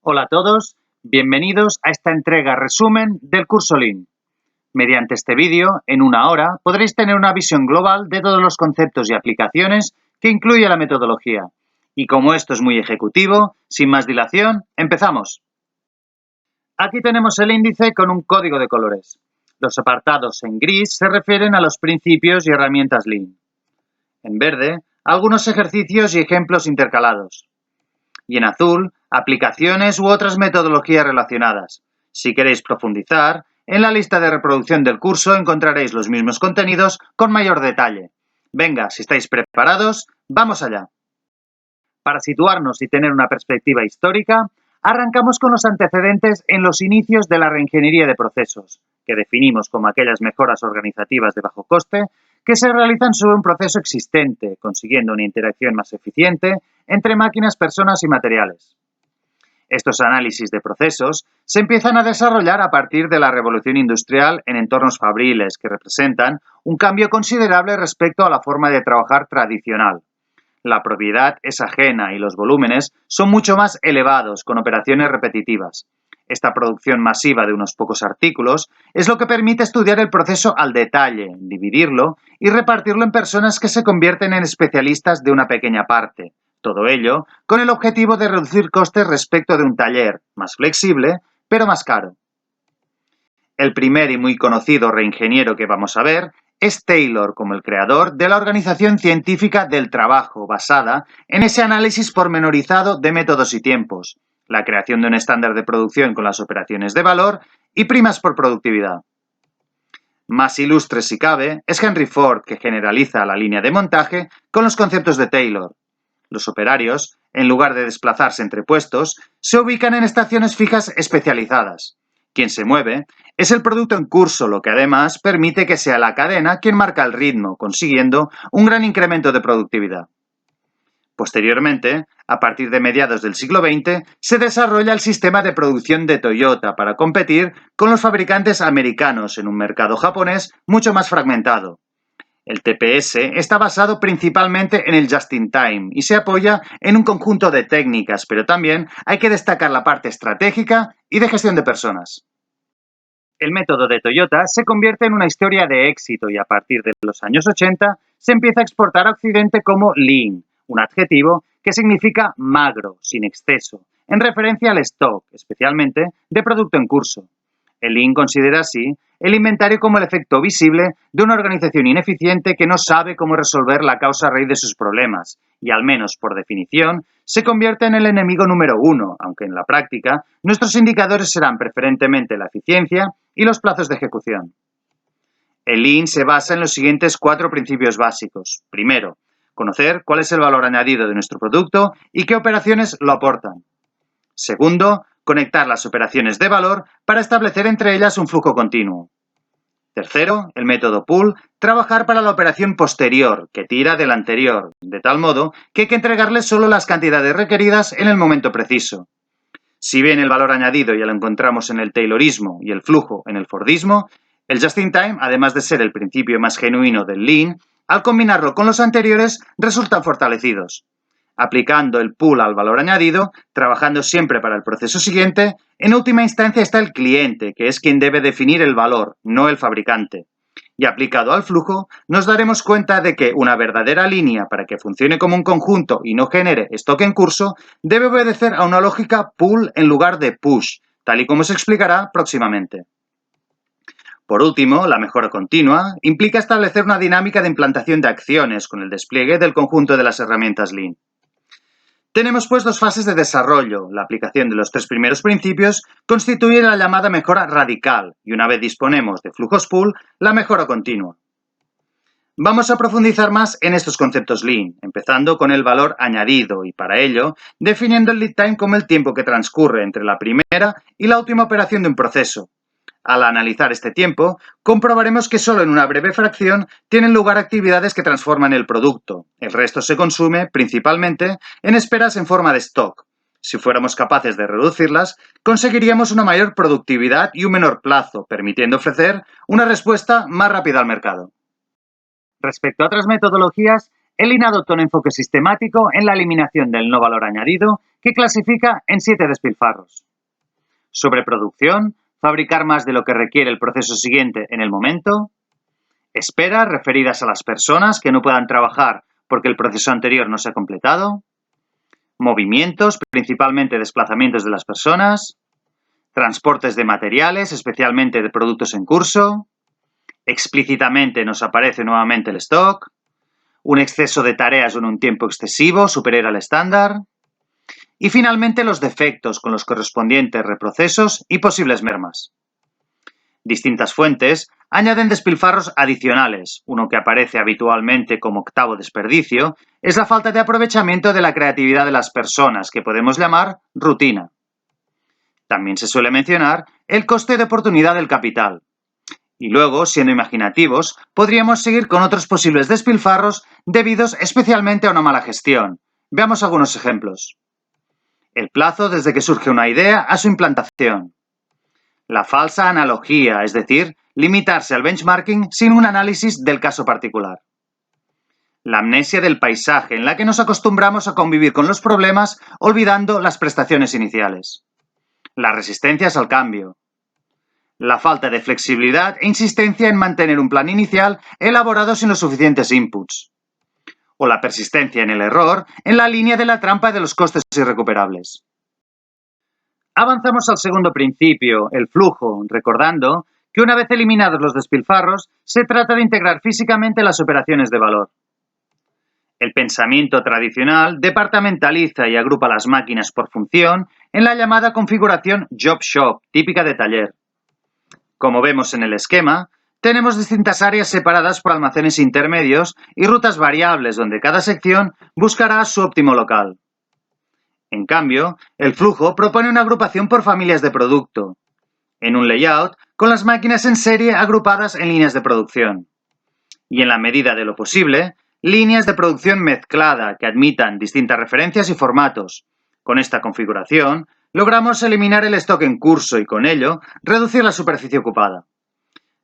Hola a todos, bienvenidos a esta entrega resumen del curso Lean. Mediante este vídeo, en una hora, podréis tener una visión global de todos los conceptos y aplicaciones que incluye la metodología. Y como esto es muy ejecutivo, sin más dilación, empezamos. Aquí tenemos el índice con un código de colores. Los apartados en gris se refieren a los principios y herramientas Lean. En verde, algunos ejercicios y ejemplos intercalados. Y en azul, aplicaciones u otras metodologías relacionadas. Si queréis profundizar, en la lista de reproducción del curso encontraréis los mismos contenidos con mayor detalle. Venga, si estáis preparados, vamos allá. Para situarnos y tener una perspectiva histórica, arrancamos con los antecedentes en los inicios de la reingeniería de procesos, que definimos como aquellas mejoras organizativas de bajo coste que se realizan sobre un proceso existente, consiguiendo una interacción más eficiente entre máquinas, personas y materiales. Estos análisis de procesos se empiezan a desarrollar a partir de la revolución industrial en entornos fabriles que representan un cambio considerable respecto a la forma de trabajar tradicional. La propiedad es ajena y los volúmenes son mucho más elevados con operaciones repetitivas. Esta producción masiva de unos pocos artículos es lo que permite estudiar el proceso al detalle, dividirlo y repartirlo en personas que se convierten en especialistas de una pequeña parte. Todo ello con el objetivo de reducir costes respecto de un taller más flexible, pero más caro. El primer y muy conocido reingeniero que vamos a ver es Taylor como el creador de la organización científica del trabajo, basada en ese análisis pormenorizado de métodos y tiempos, la creación de un estándar de producción con las operaciones de valor y primas por productividad. Más ilustre si cabe es Henry Ford, que generaliza la línea de montaje con los conceptos de Taylor. Los operarios, en lugar de desplazarse entre puestos, se ubican en estaciones fijas especializadas. Quien se mueve es el producto en curso, lo que además permite que sea la cadena quien marca el ritmo, consiguiendo un gran incremento de productividad. Posteriormente, a partir de mediados del siglo XX, se desarrolla el sistema de producción de Toyota para competir con los fabricantes americanos en un mercado japonés mucho más fragmentado. El TPS está basado principalmente en el Just-in-Time y se apoya en un conjunto de técnicas, pero también hay que destacar la parte estratégica y de gestión de personas. El método de Toyota se convierte en una historia de éxito y a partir de los años 80 se empieza a exportar a Occidente como Lean, un adjetivo que significa magro, sin exceso, en referencia al stock, especialmente de producto en curso. El Lean considera así el inventario como el efecto visible de una organización ineficiente que no sabe cómo resolver la causa raíz de sus problemas y, al menos por definición, se convierte en el enemigo número uno, aunque en la práctica nuestros indicadores serán preferentemente la eficiencia y los plazos de ejecución. El Lean se basa en los siguientes 4 principios básicos. Primero, conocer cuál es el valor añadido de nuestro producto y qué operaciones lo aportan. Segundo, conectar las operaciones de valor para establecer entre ellas un flujo continuo. Tercero, el método pull, trabajar para la operación posterior, que tira de la anterior, de tal modo que hay que entregarle solo las cantidades requeridas en el momento preciso. Si bien el valor añadido ya lo encontramos en el Taylorismo y el flujo en el Fordismo, el Just-in-Time, además de ser el principio más genuino del Lean, al combinarlo con los anteriores, resultan fortalecidos. Aplicando el pull al valor añadido, trabajando siempre para el proceso siguiente, en última instancia está el cliente, que es quien debe definir el valor, no el fabricante. Y aplicado al flujo, nos daremos cuenta de que una verdadera línea, para que funcione como un conjunto y no genere stock en curso, debe obedecer a una lógica pull en lugar de push, tal y como se explicará próximamente. Por último, la mejora continua implica establecer una dinámica de implantación de acciones con el despliegue del conjunto de las herramientas Lean. Tenemos pues 2 fases de desarrollo. La aplicación de los 3 primeros principios constituye la llamada mejora radical y una vez disponemos de flujos pull, la mejora continua. Vamos a profundizar más en estos conceptos Lean, empezando con el valor añadido y para ello definiendo el lead time como el tiempo que transcurre entre la primera y la última operación de un proceso. Al analizar este tiempo, comprobaremos que solo en una breve fracción tienen lugar actividades que transforman el producto. El resto se consume, principalmente, en esperas en forma de stock. Si fuéramos capaces de reducirlas, conseguiríamos una mayor productividad y un menor plazo, permitiendo ofrecer una respuesta más rápida al mercado. Respecto a otras metodologías, el Lean adopta un enfoque sistemático en la eliminación del no valor añadido que clasifica en 7 despilfarros. Sobreproducción, fabricar más de lo que requiere el proceso siguiente en el momento. Esperas referidas a las personas que no puedan trabajar porque el proceso anterior no se ha completado. Movimientos, principalmente desplazamientos de las personas. Transportes de materiales, especialmente de productos en curso. Explícitamente nos aparece nuevamente el stock. Un exceso de tareas en un tiempo excesivo, superior al estándar. Y finalmente los defectos con los correspondientes reprocesos y posibles mermas. Distintas fuentes añaden despilfarros adicionales. Uno que aparece habitualmente como octavo desperdicio es la falta de aprovechamiento de la creatividad de las personas, que podemos llamar rutina. También se suele mencionar el coste de oportunidad del capital. Y luego, siendo imaginativos, podríamos seguir con otros posibles despilfarros debidos especialmente a una mala gestión. Veamos algunos ejemplos. El plazo desde que surge una idea a su implantación. La falsa analogía, es decir, limitarse al benchmarking sin un análisis del caso particular. La amnesia del paisaje, en la que nos acostumbramos a convivir con los problemas olvidando las prestaciones iniciales. Las resistencias al cambio. La falta de flexibilidad e insistencia en mantener un plan inicial elaborado sin los suficientes inputs. O la persistencia en el error en la línea de la trampa de los costes irrecuperables. Avanzamos al segundo principio, el flujo, recordando que una vez eliminados los despilfarros, se trata de integrar físicamente las operaciones de valor. El pensamiento tradicional departamentaliza y agrupa las máquinas por función en la llamada configuración Job Shop, típica de taller. Como vemos en el esquema, tenemos distintas áreas separadas por almacenes intermedios y rutas variables donde cada sección buscará su óptimo local. En cambio, el flujo propone una agrupación por familias de producto, en un layout con las máquinas en serie agrupadas en líneas de producción. Y en la medida de lo posible, líneas de producción mezclada que admitan distintas referencias y formatos. Con esta configuración, logramos eliminar el stock en curso y con ello reducir la superficie ocupada.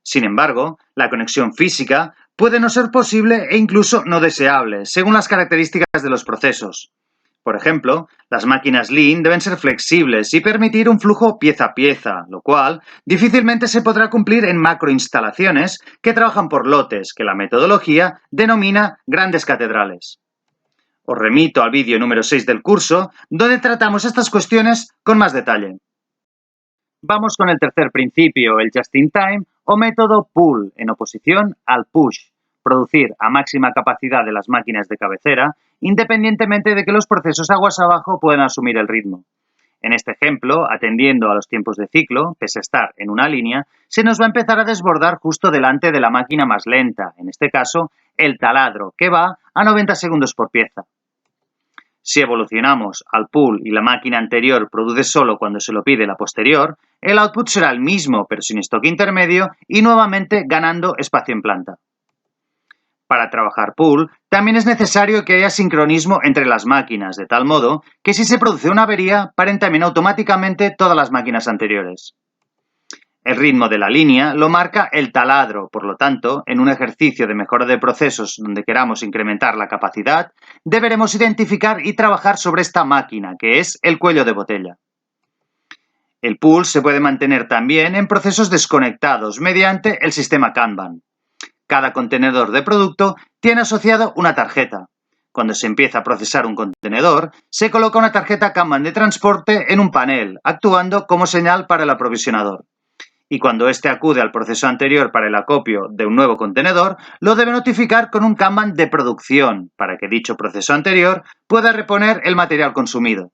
Sin embargo, la conexión física puede no ser posible e incluso no deseable, según las características de los procesos. Por ejemplo, las máquinas Lean deben ser flexibles y permitir un flujo pieza a pieza, lo cual difícilmente se podrá cumplir en macroinstalaciones que trabajan por lotes, que la metodología denomina grandes catedrales. Os remito al vídeo número 6 del curso, donde tratamos estas cuestiones con más detalle. Vamos con el tercer principio, el just-in-time o método pull, en oposición al push, producir a máxima capacidad de las máquinas de cabecera, independientemente de que los procesos aguas abajo puedan asumir el ritmo. En este ejemplo, atendiendo a los tiempos de ciclo, pese a estar en una línea, se nos va a empezar a desbordar justo delante de la máquina más lenta, en este caso, el taladro, que va a 90 segundos por pieza. Si evolucionamos al pull y la máquina anterior produce solo cuando se lo pide la posterior, el output será el mismo, pero sin stock intermedio y nuevamente ganando espacio en planta. Para trabajar pull, también es necesario que haya sincronismo entre las máquinas, de tal modo que si se produce una avería, paren también automáticamente todas las máquinas anteriores. El ritmo de la línea lo marca el taladro, por lo tanto, en un ejercicio de mejora de procesos donde queramos incrementar la capacidad, deberemos identificar y trabajar sobre esta máquina, que es el cuello de botella. El pull se puede mantener también en procesos desconectados mediante el sistema Kanban. Cada contenedor de producto tiene asociado una tarjeta. Cuando se empieza a procesar un contenedor, se coloca una tarjeta Kanban de transporte en un panel, actuando como señal para el aprovisionador. Y cuando éste acude al proceso anterior para el acopio de un nuevo contenedor, lo debe notificar con un Kanban de producción, para que dicho proceso anterior pueda reponer el material consumido.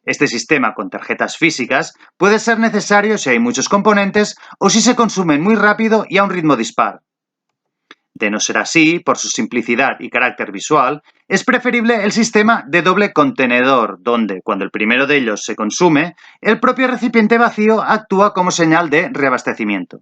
Este sistema con tarjetas físicas puede ser necesario si hay muchos componentes o si se consumen muy rápido y a un ritmo dispar. De no ser así, por su simplicidad y carácter visual, es preferible el sistema de doble contenedor, donde, cuando el primero de ellos se consume, el propio recipiente vacío actúa como señal de reabastecimiento.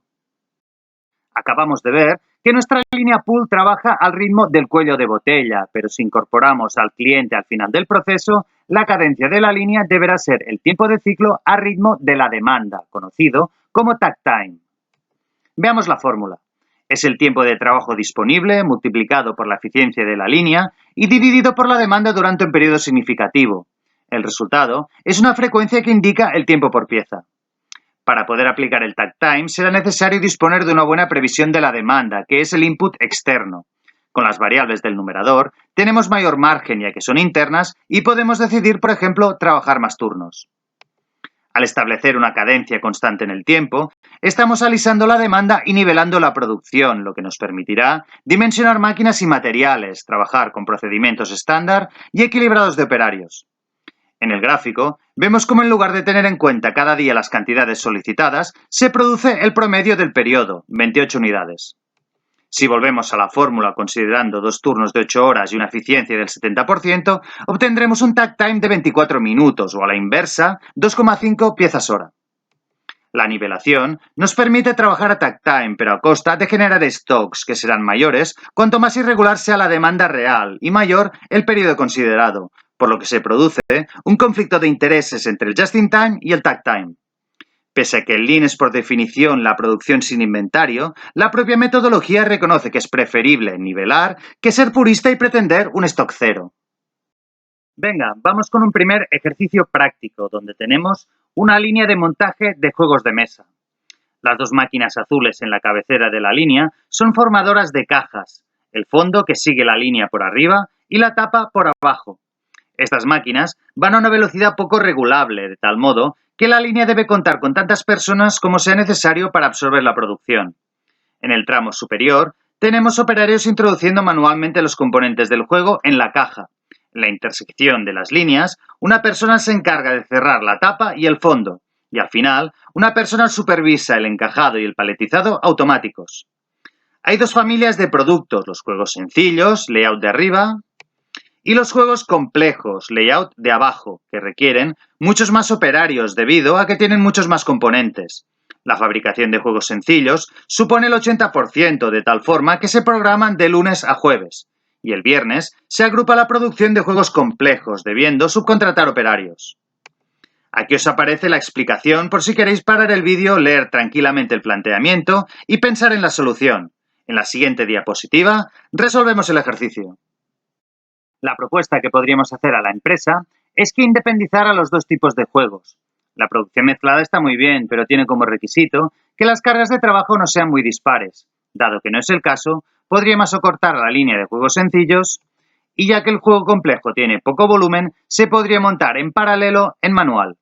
Acabamos de ver que nuestra línea pull trabaja al ritmo del cuello de botella, pero si incorporamos al cliente al final del proceso, la cadencia de la línea deberá ser el tiempo de ciclo a ritmo de la demanda, conocido como takt time. Veamos la fórmula. Es el tiempo de trabajo disponible multiplicado por la eficiencia de la línea y dividido por la demanda durante un periodo significativo. El resultado es una frecuencia que indica el tiempo por pieza. Para poder aplicar el takt time será necesario disponer de una buena previsión de la demanda, que es el input externo. Con las variables del numerador tenemos mayor margen ya que son internas y podemos decidir, por ejemplo, trabajar más turnos. Al establecer una cadencia constante en el tiempo, estamos alisando la demanda y nivelando la producción, lo que nos permitirá dimensionar máquinas y materiales, trabajar con procedimientos estándar y equilibrados de operarios. En el gráfico, vemos cómo en lugar de tener en cuenta cada día las cantidades solicitadas, se produce el promedio del periodo, 28 unidades. Si volvemos a la fórmula considerando 2 turnos de 8 horas y una eficiencia del 70%, obtendremos un takt time de 24 minutos o a la inversa, 2,5 piezas hora. La nivelación nos permite trabajar a takt time, pero a costa de generar stocks que serán mayores cuanto más irregular sea la demanda real y mayor el periodo considerado, por lo que se produce un conflicto de intereses entre el just-in-time y el takt time. Pese a que el Lean es por definición la producción sin inventario, la propia metodología reconoce que es preferible nivelar que ser purista y pretender un stock cero. Venga, vamos con un primer ejercicio práctico, donde tenemos una línea de montaje de juegos de mesa. Las dos máquinas azules en la cabecera de la línea son formadoras de cajas, el fondo que sigue la línea por arriba y la tapa por abajo. Estas máquinas van a una velocidad poco regulable, de tal modo que la línea debe contar con tantas personas como sea necesario para absorber la producción. En el tramo superior, tenemos operarios introduciendo manualmente los componentes del juego en la caja. En la intersección de las líneas, una persona se encarga de cerrar la tapa y el fondo, y al final, una persona supervisa el encajado y el paletizado automáticos. Hay dos familias de productos, los juegos sencillos, layout de arriba, y los juegos complejos, layout de abajo, que requieren muchos más operarios debido a que tienen muchos más componentes. La fabricación de juegos sencillos supone el 80%, de tal forma que se programan de lunes a jueves, y el viernes se agrupa la producción de juegos complejos, debiendo subcontratar operarios. Aquí os aparece la explicación por si queréis parar el vídeo, leer tranquilamente el planteamiento y pensar en la solución. En la siguiente diapositiva resolvemos el ejercicio. La propuesta que podríamos hacer a la empresa es que independizara los dos tipos de juegos. La producción mezclada está muy bien, pero tiene como requisito que las cargas de trabajo no sean muy dispares. Dado que no es el caso, podríamos acortar la línea de juegos sencillos y ya que el juego complejo tiene poco volumen, se podría montar en paralelo en manual.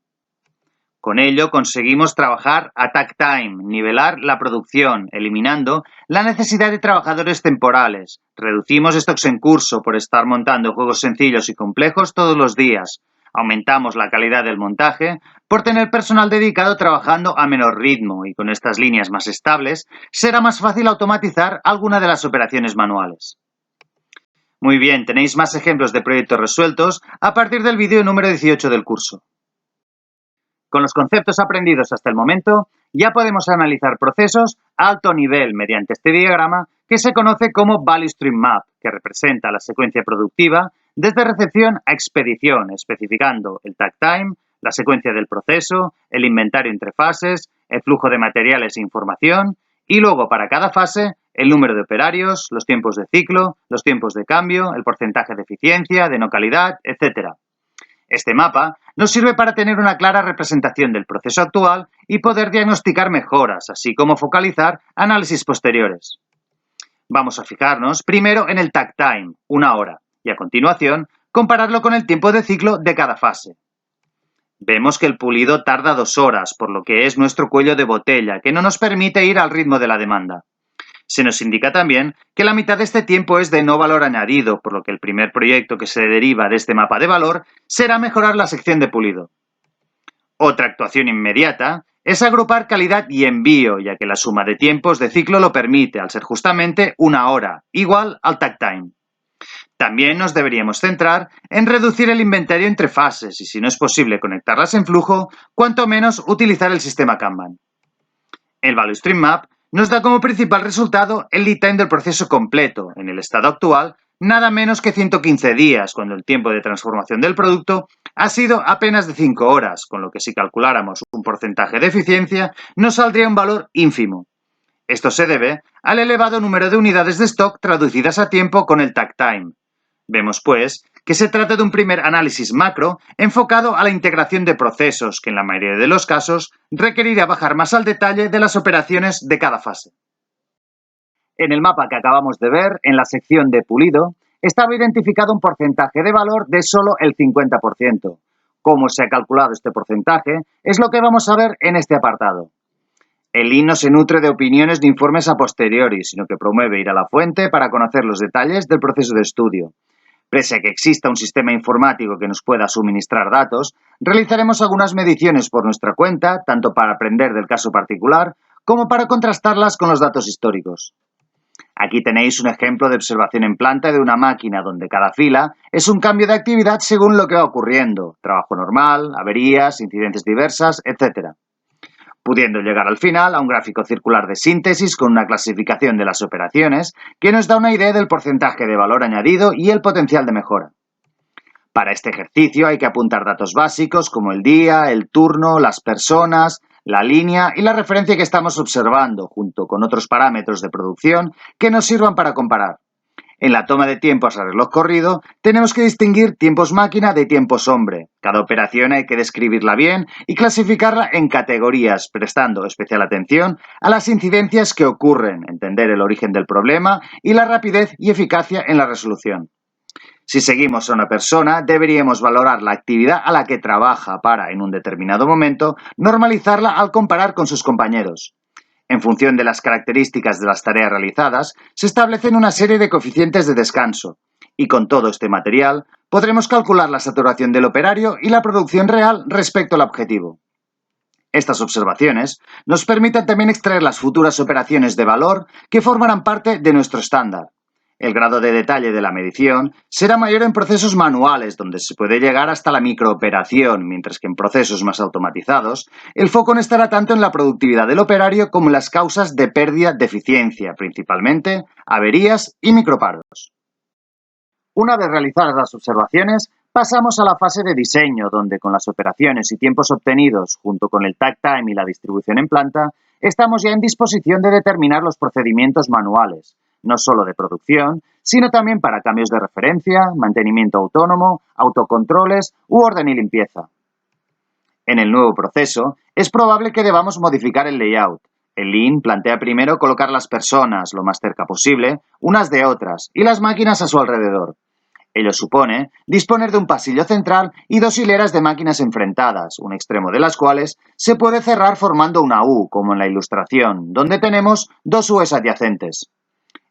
Con ello conseguimos trabajar a takt time, nivelar la producción, eliminando la necesidad de trabajadores temporales. Reducimos stocks en curso por estar montando juegos sencillos y complejos todos los días. Aumentamos la calidad del montaje por tener personal dedicado trabajando a menor ritmo y con estas líneas más estables será más fácil automatizar alguna de las operaciones manuales. Muy bien, tenéis más ejemplos de proyectos resueltos a partir del vídeo número 18 del curso. Con los conceptos aprendidos hasta el momento, ya podemos analizar procesos a alto nivel mediante este diagrama que se conoce como Value Stream Map, que representa la secuencia productiva desde recepción a expedición, especificando el takt time, la secuencia del proceso, el inventario entre fases, el flujo de materiales e información, y luego para cada fase el número de operarios, los tiempos de ciclo, los tiempos de cambio, el porcentaje de eficiencia, de no calidad, etc. Este mapa nos sirve para tener una clara representación del proceso actual y poder diagnosticar mejoras, así como focalizar análisis posteriores. Vamos a fijarnos primero en el takt time, 1 hora, y a continuación compararlo con el tiempo de ciclo de cada fase. Vemos que el pulido tarda 2 horas, por lo que es nuestro cuello de botella, que no nos permite ir al ritmo de la demanda. Se nos indica también que la mitad de este tiempo es de no valor añadido, por lo que el primer proyecto que se deriva de este mapa de valor será mejorar la sección de pulido. Otra actuación inmediata es agrupar calidad y envío, ya que la suma de tiempos de ciclo lo permite, al ser justamente 1 hora, igual al takt time. También nos deberíamos centrar en reducir el inventario entre fases y, si no es posible conectarlas en flujo, cuanto menos utilizar el sistema Kanban. El Value Stream Map nos da como principal resultado el lead time del proceso completo, en el estado actual, nada menos que 115 días, cuando el tiempo de transformación del producto ha sido apenas de 5 horas, con lo que si calculáramos un porcentaje de eficiencia, nos saldría un valor ínfimo. Esto se debe al elevado número de unidades de stock traducidas a tiempo con el takt time. Vemos, pues, que se trata de un primer análisis macro enfocado a la integración de procesos que en la mayoría de los casos requerirá bajar más al detalle de las operaciones de cada fase. En el mapa que acabamos de ver, en la sección de pulido, estaba identificado un porcentaje de valor de solo el 50%. Cómo se ha calculado este porcentaje es lo que vamos a ver en este apartado. El Lean no se nutre de opiniones ni informes a posteriori, sino que promueve ir a la fuente para conocer los detalles del proceso de estudio. Pese a que exista un sistema informático que nos pueda suministrar datos, realizaremos algunas mediciones por nuestra cuenta, tanto para aprender del caso particular como para contrastarlas con los datos históricos. Aquí tenéis un ejemplo de observación en planta de una máquina donde cada fila es un cambio de actividad según lo que va ocurriendo, trabajo normal, averías, incidencias diversas, etc. Pudiendo llegar al final a un gráfico circular de síntesis con una clasificación de las operaciones que nos da una idea del porcentaje de valor añadido y el potencial de mejora. Para este ejercicio hay que apuntar datos básicos como el día, el turno, las personas, la línea y la referencia que estamos observando, junto con otros parámetros de producción que nos sirvan para comparar. En la toma de tiempos a reloj corrido, tenemos que distinguir tiempos máquina de tiempos hombre. Cada operación hay que describirla bien y clasificarla en categorías, prestando especial atención a las incidencias que ocurren, entender el origen del problema y la rapidez y eficacia en la resolución. Si seguimos a una persona, deberíamos valorar la actividad a la que trabaja para, en un determinado momento, normalizarla al comparar con sus compañeros. En función de las características de las tareas realizadas, se establecen una serie de coeficientes de descanso, y con todo este material podremos calcular la saturación del operario y la producción real respecto al objetivo. Estas observaciones nos permiten también extraer las futuras operaciones de valor que formarán parte de nuestro estándar. El grado de detalle de la medición será mayor en procesos manuales, donde se puede llegar hasta la microoperación, mientras que en procesos más automatizados, el foco no estará tanto en la productividad del operario como en las causas de pérdida de eficiencia, principalmente averías y microparos. Una vez realizadas las observaciones, pasamos a la fase de diseño, donde con las operaciones y tiempos obtenidos, junto con el takt time y la distribución en planta, estamos ya en disposición de determinar los procedimientos manuales, no solo de producción, sino también para cambios de referencia, mantenimiento autónomo, autocontroles u orden y limpieza. En el nuevo proceso, es probable que debamos modificar el layout. El Lean plantea primero colocar las personas lo más cerca posible, unas de otras, y las máquinas a su alrededor. Ello supone disponer de un pasillo central y dos hileras de máquinas enfrentadas, un extremo de las cuales se puede cerrar formando una U, como en la ilustración, donde tenemos dos U's adyacentes.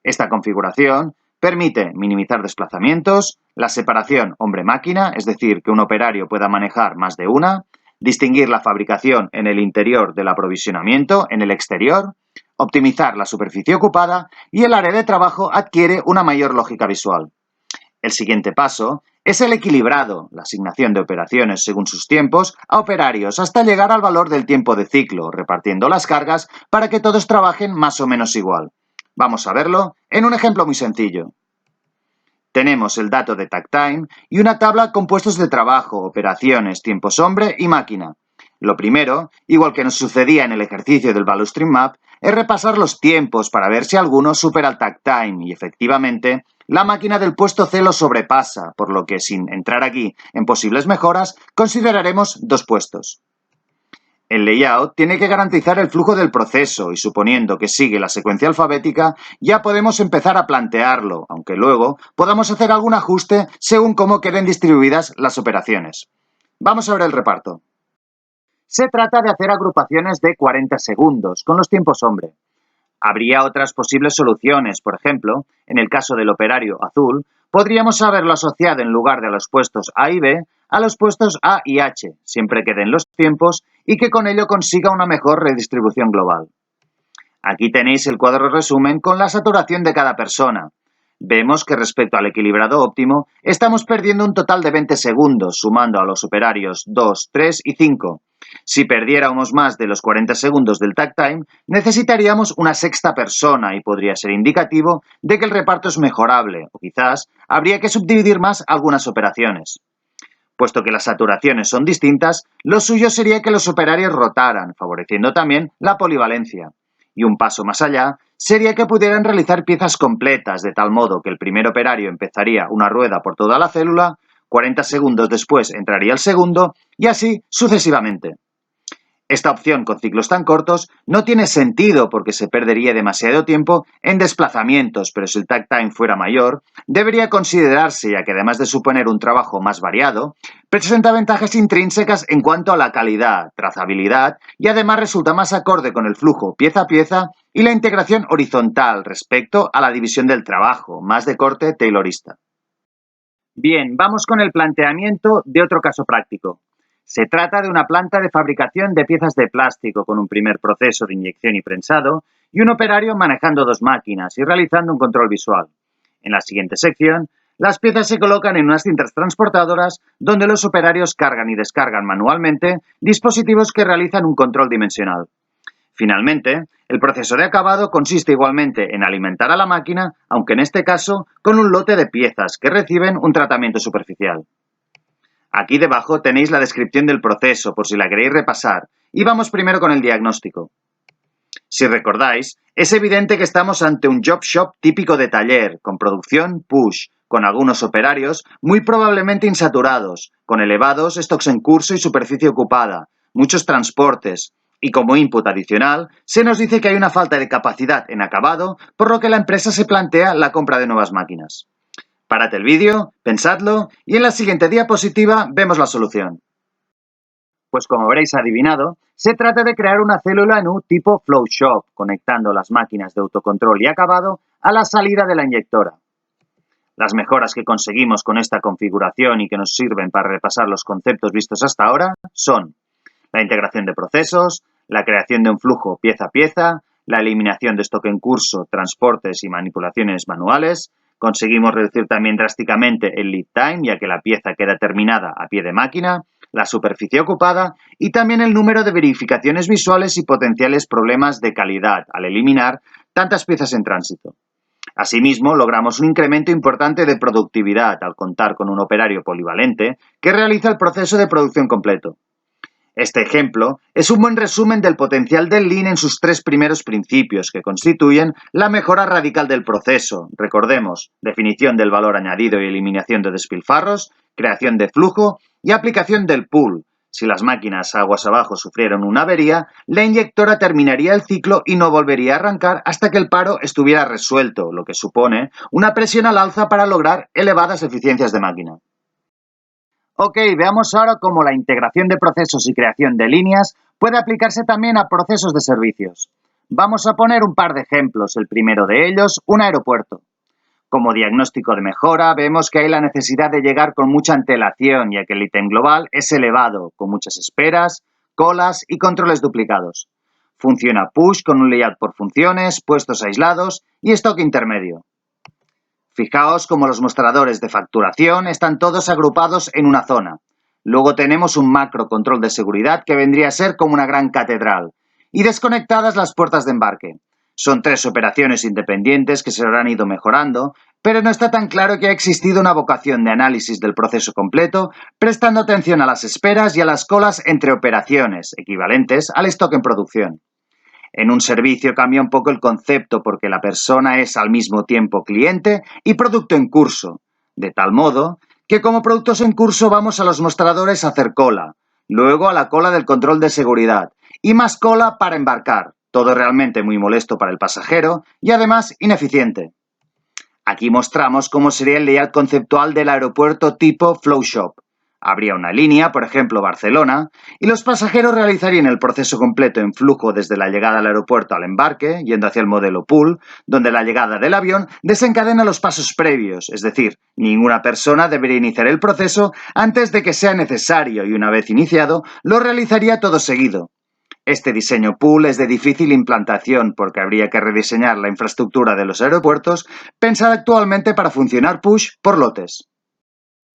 Esta configuración permite minimizar desplazamientos, la separación hombre-máquina, es decir, que un operario pueda manejar más de una, distinguir la fabricación en el interior del aprovisionamiento en el exterior, optimizar la superficie ocupada y el área de trabajo adquiere una mayor lógica visual. El siguiente paso es el equilibrado, la asignación de operaciones según sus tiempos a operarios hasta llegar al valor del tiempo de ciclo, repartiendo las cargas para que todos trabajen más o menos igual. Vamos a verlo en un ejemplo muy sencillo. Tenemos el dato de takt time y una tabla con puestos de trabajo, operaciones, tiempos hombre y máquina. Lo primero, igual que nos sucedía en el ejercicio del Value Stream Map, es repasar los tiempos para ver si alguno supera el takt time y efectivamente la máquina del puesto C lo sobrepasa, por lo que sin entrar aquí en posibles mejoras, consideraremos dos puestos. El layout tiene que garantizar el flujo del proceso y suponiendo que sigue la secuencia alfabética, ya podemos empezar a plantearlo, aunque luego podamos hacer algún ajuste según cómo queden distribuidas las operaciones. Vamos a ver el reparto. Se trata de hacer agrupaciones de 40 segundos, con los tiempos hombre. Habría otras posibles soluciones, por ejemplo, en el caso del operario azul, podríamos haberlo asociado en lugar de a los puestos A y B, a los puestos A y H, siempre que den los tiempos y que con ello consiga una mejor redistribución global. Aquí tenéis el cuadro resumen con la saturación de cada persona. Vemos que respecto al equilibrado óptimo, estamos perdiendo un total de 20 segundos, sumando a los operarios 2, 3 y 5. Si perdiéramos más de los 40 segundos del takt time, necesitaríamos una sexta persona y podría ser indicativo de que el reparto es mejorable, o quizás habría que subdividir más algunas operaciones. Puesto que las saturaciones son distintas, lo suyo sería que los operarios rotaran, favoreciendo también la polivalencia. Y un paso más allá sería que pudieran realizar piezas completas, de tal modo que el primer operario empezaría una rueda por toda la célula, 40 segundos después entraría el segundo y así sucesivamente. Esta opción con ciclos tan cortos no tiene sentido porque se perdería demasiado tiempo en desplazamientos, pero si el takt time fuera mayor, debería considerarse, ya que además de suponer un trabajo más variado, presenta ventajas intrínsecas en cuanto a la calidad, trazabilidad y además resulta más acorde con el flujo pieza a pieza y la integración horizontal respecto a la división del trabajo, más de corte taylorista. Bien, vamos con el planteamiento de otro caso práctico. Se trata de una planta de fabricación de piezas de plástico con un primer proceso de inyección y prensado y un operario manejando dos máquinas y realizando un control visual. En la siguiente sección, las piezas se colocan en unas cintas transportadoras donde los operarios cargan y descargan manualmente dispositivos que realizan un control dimensional. Finalmente, el proceso de acabado consiste igualmente en alimentar a la máquina, aunque en este caso con un lote de piezas que reciben un tratamiento superficial. Aquí debajo tenéis la descripción del proceso por si la queréis repasar y vamos primero con el diagnóstico. Si recordáis, es evidente que estamos ante un job shop típico de taller, con producción push, con algunos operarios muy probablemente insaturados, con elevados stocks en curso y superficie ocupada, muchos transportes, y como input adicional, se nos dice que hay una falta de capacidad en acabado, por lo que la empresa se plantea la compra de nuevas máquinas. Parad el vídeo, pensadlo y en la siguiente diapositiva vemos la solución. Pues como habréis adivinado, se trata de crear una célula NU tipo Flow Shop, conectando las máquinas de autocontrol y acabado a la salida de la inyectora. Las mejoras que conseguimos con esta configuración y que nos sirven para repasar los conceptos vistos hasta ahora son la integración de procesos, la creación de un flujo pieza a pieza, la eliminación de stock en curso, transportes y manipulaciones manuales. Conseguimos reducir también drásticamente el lead time, ya que la pieza queda terminada a pie de máquina, la superficie ocupada y también el número de verificaciones visuales y potenciales problemas de calidad al eliminar tantas piezas en tránsito. Asimismo, logramos un incremento importante de productividad al contar con un operario polivalente que realiza el proceso de producción completo. Este ejemplo es un buen resumen del potencial del Lean en sus tres primeros principios, que constituyen la mejora radical del proceso. Recordemos, definición del valor añadido y eliminación de despilfarros, creación de flujo y aplicación del pool. Si las máquinas aguas abajo sufrieron una avería, la inyectora terminaría el ciclo y no volvería a arrancar hasta que el paro estuviera resuelto, lo que supone una presión al alza para lograr elevadas eficiencias de máquina. Ok, veamos ahora cómo la integración de procesos y creación de líneas puede aplicarse también a procesos de servicios. Vamos a poner un par de ejemplos, el primero de ellos, un aeropuerto. Como diagnóstico de mejora, vemos que hay la necesidad de llegar con mucha antelación, ya que el ítem global es elevado, con muchas esperas, colas y controles duplicados. Funciona push con un layout por funciones, puestos aislados y stock intermedio. Fijaos cómo los mostradores de facturación están todos agrupados en una zona. Luego tenemos un macro control de seguridad que vendría a ser como una gran catedral. Y desconectadas las puertas de embarque. Son tres operaciones independientes que se habrán ido mejorando, pero no está tan claro que ha existido una vocación de análisis del proceso completo, prestando atención a las esperas y a las colas entre operaciones, equivalentes al stock en producción. En un servicio cambia un poco el concepto porque la persona es al mismo tiempo cliente y producto en curso, de tal modo que como productos en curso vamos a los mostradores a hacer cola, luego a la cola del control de seguridad y más cola para embarcar, todo realmente muy molesto para el pasajero y además ineficiente. Aquí mostramos cómo sería el layout conceptual del aeropuerto tipo Flow Shop. Habría una línea, por ejemplo Barcelona, y los pasajeros realizarían el proceso completo en flujo desde la llegada al aeropuerto al embarque, yendo hacia el modelo pool, donde la llegada del avión desencadena los pasos previos, es decir, ninguna persona debería iniciar el proceso antes de que sea necesario y una vez iniciado, lo realizaría todo seguido. Este diseño pool es de difícil implantación porque habría que rediseñar la infraestructura de los aeropuertos pensada actualmente para funcionar push por lotes.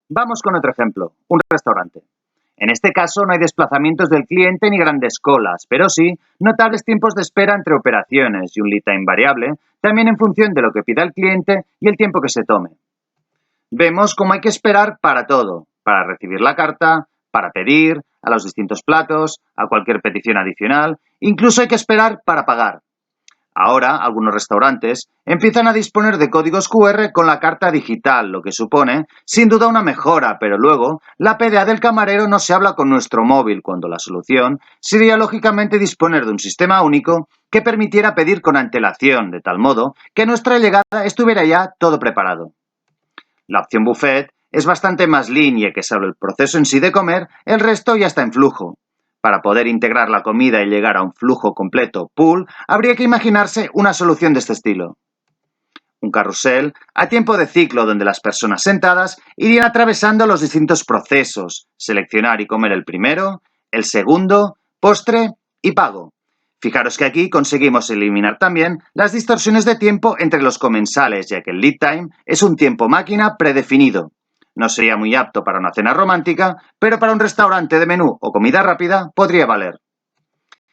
Vamos con otro ejemplo, un restaurante. En este caso no hay desplazamientos del cliente ni grandes colas, pero sí notables tiempos de espera entre operaciones y un lead time variable, también en función de lo que pida el cliente y el tiempo que se tome. Vemos cómo hay que esperar para todo, para recibir la carta, para pedir, a los distintos platos, a cualquier petición adicional, incluso hay que esperar para pagar. Ahora, algunos restaurantes empiezan a disponer de códigos QR con la carta digital, lo que supone, sin duda, una mejora, pero luego la PDA del camarero no se habla con nuestro móvil, cuando la solución sería lógicamente disponer de un sistema único que permitiera pedir con antelación, de tal modo que a nuestra llegada estuviera ya todo preparado. La opción buffet es bastante más lineal, que salvo el proceso en sí de comer, el resto ya está en flujo. Para poder integrar la comida y llegar a un flujo completo pool, habría que imaginarse una solución de este estilo. Un carrusel a tiempo de ciclo donde las personas sentadas irían atravesando los distintos procesos, seleccionar y comer el primero, el segundo, postre y pago. Fijaros que aquí conseguimos eliminar también las distorsiones de tiempo entre los comensales, ya que el lead time es un tiempo máquina predefinido. No sería muy apto para una cena romántica, pero para un restaurante de menú o comida rápida podría valer.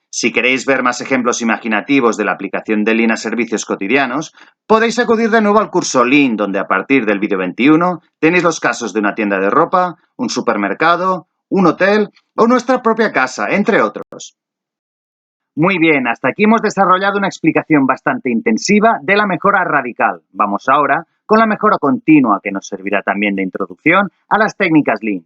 Si queréis ver más ejemplos imaginativos de la aplicación de Lean a servicios cotidianos, podéis acudir de nuevo al curso Lean, donde a partir del vídeo 21 tenéis los casos de una tienda de ropa, un supermercado, un hotel o nuestra propia casa, entre otros. Muy bien, hasta aquí hemos desarrollado una explicación bastante intensiva de la mejora radical. Vamos ahora con la mejora continua, que nos servirá también de introducción a las técnicas Lean.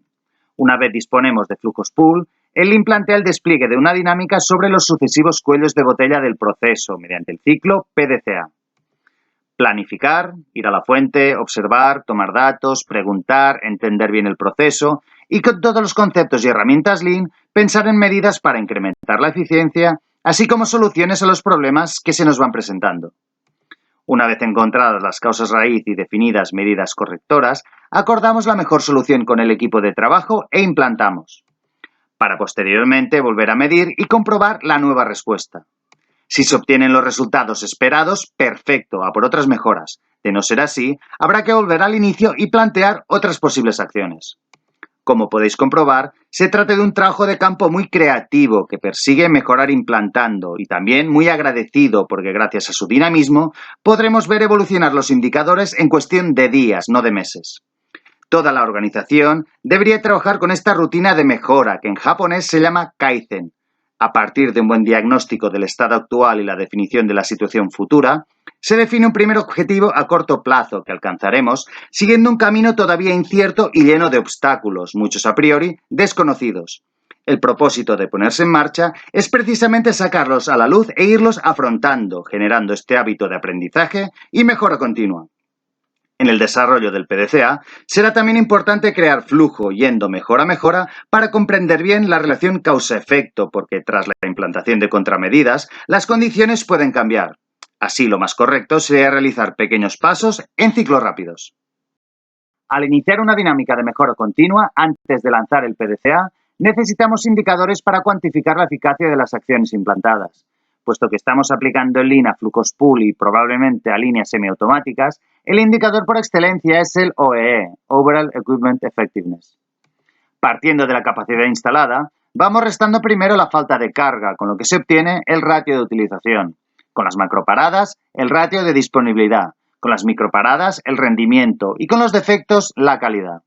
Una vez disponemos de flujos pool, el Lean plantea el despliegue de una dinámica sobre los sucesivos cuellos de botella del proceso mediante el ciclo PDCA. Planificar, ir a la fuente, observar, tomar datos, preguntar, entender bien el proceso y con todos los conceptos y herramientas Lean, pensar en medidas para incrementar la eficiencia, así como soluciones a los problemas que se nos van presentando. Una vez encontradas las causas raíz y definidas medidas correctoras, acordamos la mejor solución con el equipo de trabajo e implantamos, para posteriormente volver a medir y comprobar la nueva respuesta. Si se obtienen los resultados esperados, perfecto, a por otras mejoras. De no ser así, habrá que volver al inicio y plantear otras posibles acciones. Como podéis comprobar, se trata de un trabajo de campo muy creativo que persigue mejorar implantando y también muy agradecido porque gracias a su dinamismo podremos ver evolucionar los indicadores en cuestión de días, no de meses. Toda la organización debería trabajar con esta rutina de mejora que en japonés se llama Kaizen. A partir de un buen diagnóstico del estado actual y la definición de la situación futura, se define un primer objetivo a corto plazo que alcanzaremos siguiendo un camino todavía incierto y lleno de obstáculos, muchos a priori desconocidos. El propósito de ponerse en marcha es precisamente sacarlos a la luz e irlos afrontando, generando este hábito de aprendizaje y mejora continua. En el desarrollo del PDCA será también importante crear flujo yendo mejora a mejora para comprender bien la relación causa-efecto, porque tras la implantación de contramedidas, las condiciones pueden cambiar. Así, lo más correcto sería realizar pequeños pasos en ciclos rápidos. Al iniciar una dinámica de mejora continua, antes de lanzar el PDCA, necesitamos indicadores para cuantificar la eficacia de las acciones implantadas. Puesto que estamos aplicando el Lean a flujos pool y probablemente a líneas semiautomáticas, el indicador por excelencia es el OEE, Overall Equipment Effectiveness. Partiendo de la capacidad instalada, vamos restando primero la falta de carga, con lo que se obtiene el ratio de utilización. Con las macroparadas, el ratio de disponibilidad. Con las microparadas, el rendimiento. Y con los defectos, la calidad.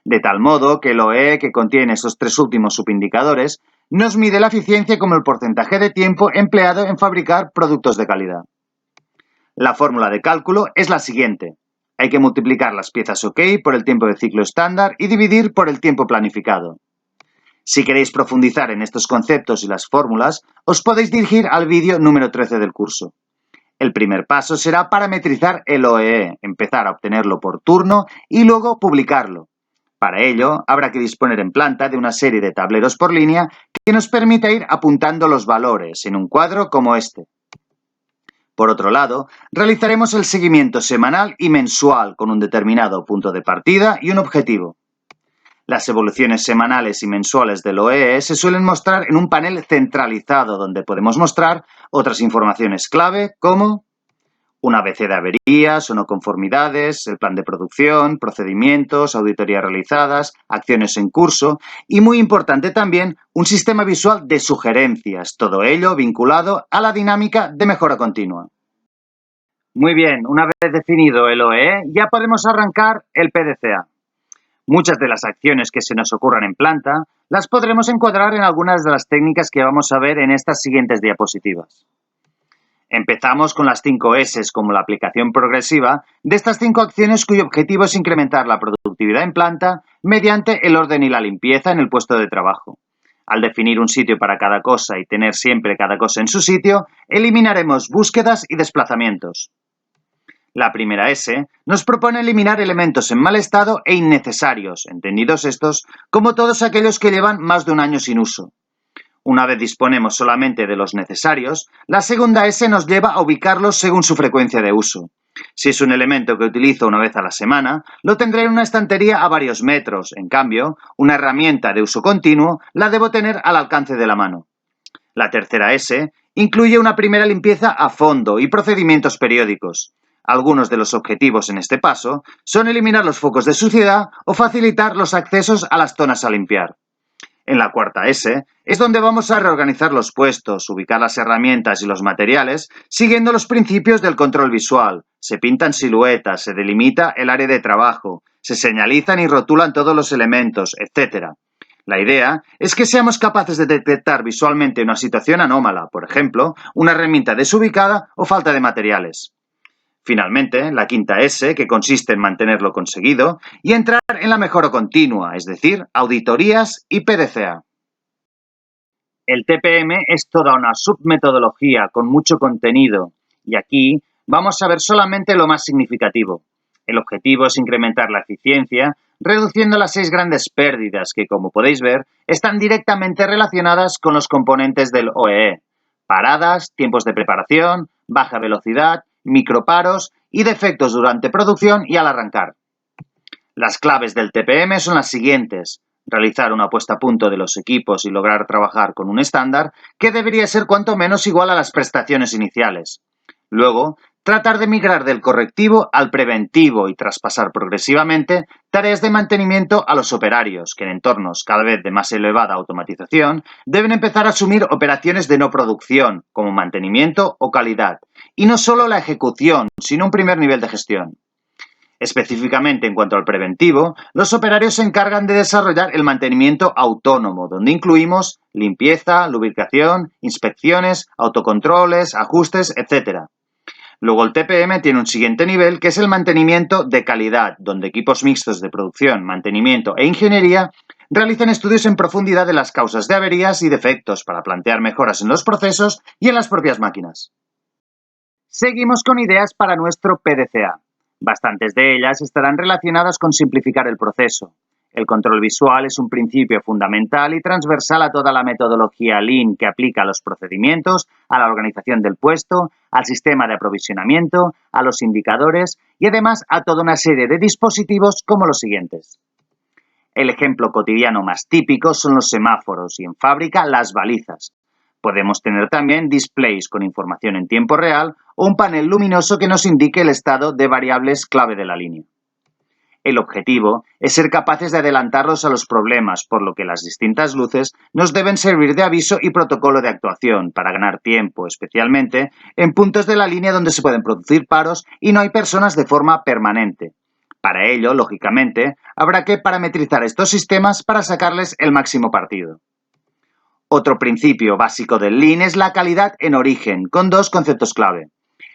De tal modo que el OEE, que contiene estos tres últimos subindicadores, nos mide la eficiencia como el porcentaje de tiempo empleado en fabricar productos de calidad. La fórmula de cálculo es la siguiente. Hay que multiplicar las piezas OK por el tiempo de ciclo estándar y dividir por el tiempo planificado. Si queréis profundizar en estos conceptos y las fórmulas, os podéis dirigir al vídeo número 13 del curso. El primer paso será parametrizar el OEE, empezar a obtenerlo por turno y luego publicarlo. Para ello, habrá que disponer en planta de una serie de tableros por línea que nos permita ir apuntando los valores en un cuadro como este. Por otro lado, realizaremos el seguimiento semanal y mensual con un determinado punto de partida y un objetivo. Las evoluciones semanales y mensuales del OEE se suelen mostrar en un panel centralizado donde podemos mostrar otras informaciones clave como un ABC de averías o no conformidades, el plan de producción, procedimientos, auditorías realizadas, acciones en curso y, muy importante también, un sistema visual de sugerencias, todo ello vinculado a la dinámica de mejora continua. Muy bien, una vez definido el OEE, ya podemos arrancar el PDCA. Muchas de las acciones que se nos ocurran en planta las podremos encuadrar en algunas de las técnicas que vamos a ver en estas siguientes diapositivas. Empezamos con las 5 S, como la aplicación progresiva de estas 5 acciones cuyo objetivo es incrementar la productividad en planta mediante el orden y la limpieza en el puesto de trabajo. Al definir un sitio para cada cosa y tener siempre cada cosa en su sitio, eliminaremos búsquedas y desplazamientos. La primera S nos propone eliminar elementos en mal estado e innecesarios, entendidos estos como todos aquellos que llevan más de un año sin uso. Una vez disponemos solamente de los necesarios, la segunda S nos lleva a ubicarlos según su frecuencia de uso. Si es un elemento que utilizo una vez a la semana, lo tendré en una estantería a varios metros. En cambio, una herramienta de uso continuo la debo tener al alcance de la mano. La tercera S incluye una primera limpieza a fondo y procedimientos periódicos. Algunos de los objetivos en este paso son eliminar los focos de suciedad o facilitar los accesos a las zonas a limpiar. En la cuarta S es donde vamos a reorganizar los puestos, ubicar las herramientas y los materiales, siguiendo los principios del control visual. Se pintan siluetas, se delimita el área de trabajo, se señalizan y rotulan todos los elementos, etc. La idea es que seamos capaces de detectar visualmente una situación anómala, por ejemplo, una herramienta desubicada o falta de materiales. Finalmente, la quinta S, que consiste en mantenerlo conseguido y entrar en la mejora continua, es decir, auditorías y PDCA. El TPM es toda una submetodología con mucho contenido y aquí vamos a ver solamente lo más significativo. El objetivo es incrementar la eficiencia, reduciendo las 6 grandes pérdidas que, como podéis ver, están directamente relacionadas con los componentes del OEE: paradas, tiempos de preparación, baja velocidad, microparos y defectos durante producción y al arrancar. Las claves del TPM son las siguientes: realizar una puesta a punto de los equipos y lograr trabajar con un estándar que debería ser cuanto menos igual a las prestaciones iniciales. Luego, tratar de migrar del correctivo al preventivo y traspasar progresivamente tareas de mantenimiento a los operarios, que en entornos cada vez de más elevada automatización deben empezar a asumir operaciones de no producción, como mantenimiento o calidad, y no solo la ejecución, sino un primer nivel de gestión. Específicamente en cuanto al preventivo, los operarios se encargan de desarrollar el mantenimiento autónomo, donde incluimos limpieza, lubricación, inspecciones, autocontroles, ajustes, etc. Luego el TPM tiene un siguiente nivel, que es el mantenimiento de calidad, donde equipos mixtos de producción, mantenimiento e ingeniería realizan estudios en profundidad de las causas de averías y defectos para plantear mejoras en los procesos y en las propias máquinas. Seguimos con ideas para nuestro PDCA. Bastantes de ellas estarán relacionadas con simplificar el proceso. El control visual es un principio fundamental y transversal a toda la metodología Lean que aplica a los procedimientos, a la organización del puesto, al sistema de aprovisionamiento, a los indicadores y además a toda una serie de dispositivos como los siguientes. El ejemplo cotidiano más típico son los semáforos y en fábrica las balizas. Podemos tener también displays con información en tiempo real o un panel luminoso que nos indique el estado de variables clave de la línea. El objetivo es ser capaces de adelantarlos a los problemas, por lo que las distintas luces nos deben servir de aviso y protocolo de actuación para ganar tiempo, especialmente en puntos de la línea donde se pueden producir paros y no hay personas de forma permanente. Para ello, lógicamente, habrá que parametrizar estos sistemas para sacarles el máximo partido. Otro principio básico del Lean es la calidad en origen, con 2 conceptos clave.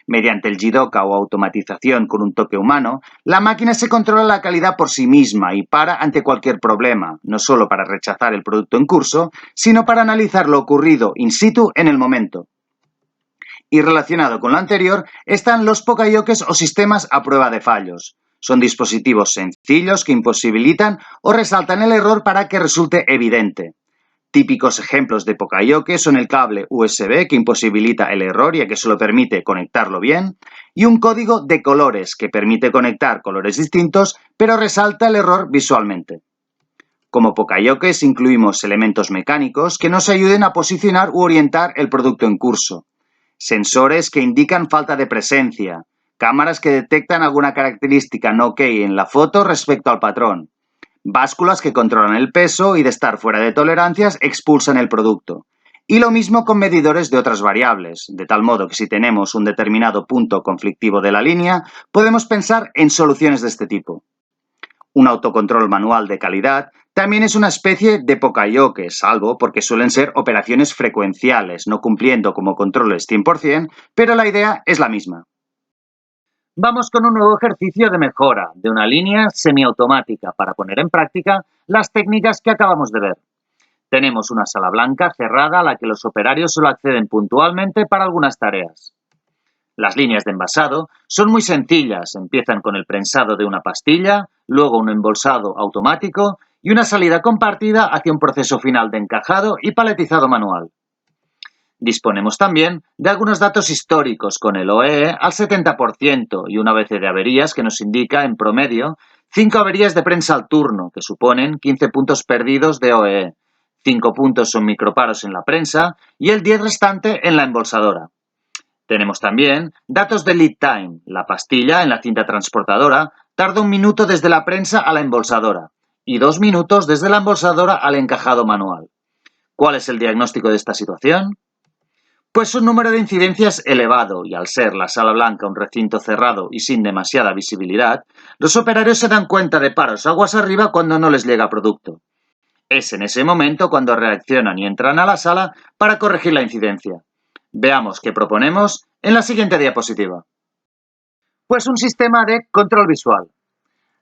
Mediante el Jidoka o automatización con un toque humano, la máquina se controla la calidad por sí misma y para ante cualquier problema, no solo para rechazar el producto en curso, sino para analizar lo ocurrido in situ en el momento. Y relacionado con lo anterior están los pokayokes o sistemas a prueba de fallos. Son dispositivos sencillos que imposibilitan o resaltan el error para que resulte evidente. Típicos ejemplos de pokayoke son el cable USB que imposibilita el error ya que solo permite conectarlo bien y un código de colores que permite conectar colores distintos pero resalta el error visualmente. Como pokayokes incluimos elementos mecánicos que nos ayuden a posicionar u orientar el producto en curso, sensores que indican falta de presencia, cámaras que detectan alguna característica no ok en la foto respecto al patrón, básculas que controlan el peso y de estar fuera de tolerancias expulsan el producto. Y lo mismo con medidores de otras variables, de tal modo que si tenemos un determinado punto conflictivo de la línea, podemos pensar en soluciones de este tipo. Un autocontrol manual de calidad También es una especie de poka-yoke, salvo porque suelen ser operaciones frecuenciales, no cumpliendo como controles 100%, pero la idea es la misma. Vamos con un nuevo ejercicio de mejora de una línea semiautomática para poner en práctica las técnicas que acabamos de ver. Tenemos una sala blanca cerrada a la que los operarios solo acceden puntualmente para algunas tareas. Las líneas de envasado son muy sencillas, empiezan con el prensado de una pastilla, luego un embolsado automático y una salida compartida hacia un proceso final de encajado y paletizado manual. Disponemos también de algunos datos históricos con el OEE al 70% y una BC de averías que nos indica, en promedio, 5 averías de prensa al turno, que suponen 15 puntos perdidos de OEE. 5 puntos son microparos en la prensa y el 10 restante en la embolsadora. Tenemos también datos de lead time. La pastilla en la cinta transportadora tarda 1 minuto desde la prensa a la embolsadora y 2 minutos desde la embolsadora al encajado manual. ¿Cuál es el diagnóstico de esta situación? Pues un número de incidencias elevado y al ser la sala blanca un recinto cerrado y sin demasiada visibilidad, los operarios se dan cuenta de paros aguas arriba cuando no les llega producto. Es en ese momento cuando reaccionan y entran a la sala para corregir la incidencia. Veamos qué proponemos en la siguiente diapositiva. Pues un sistema de control visual.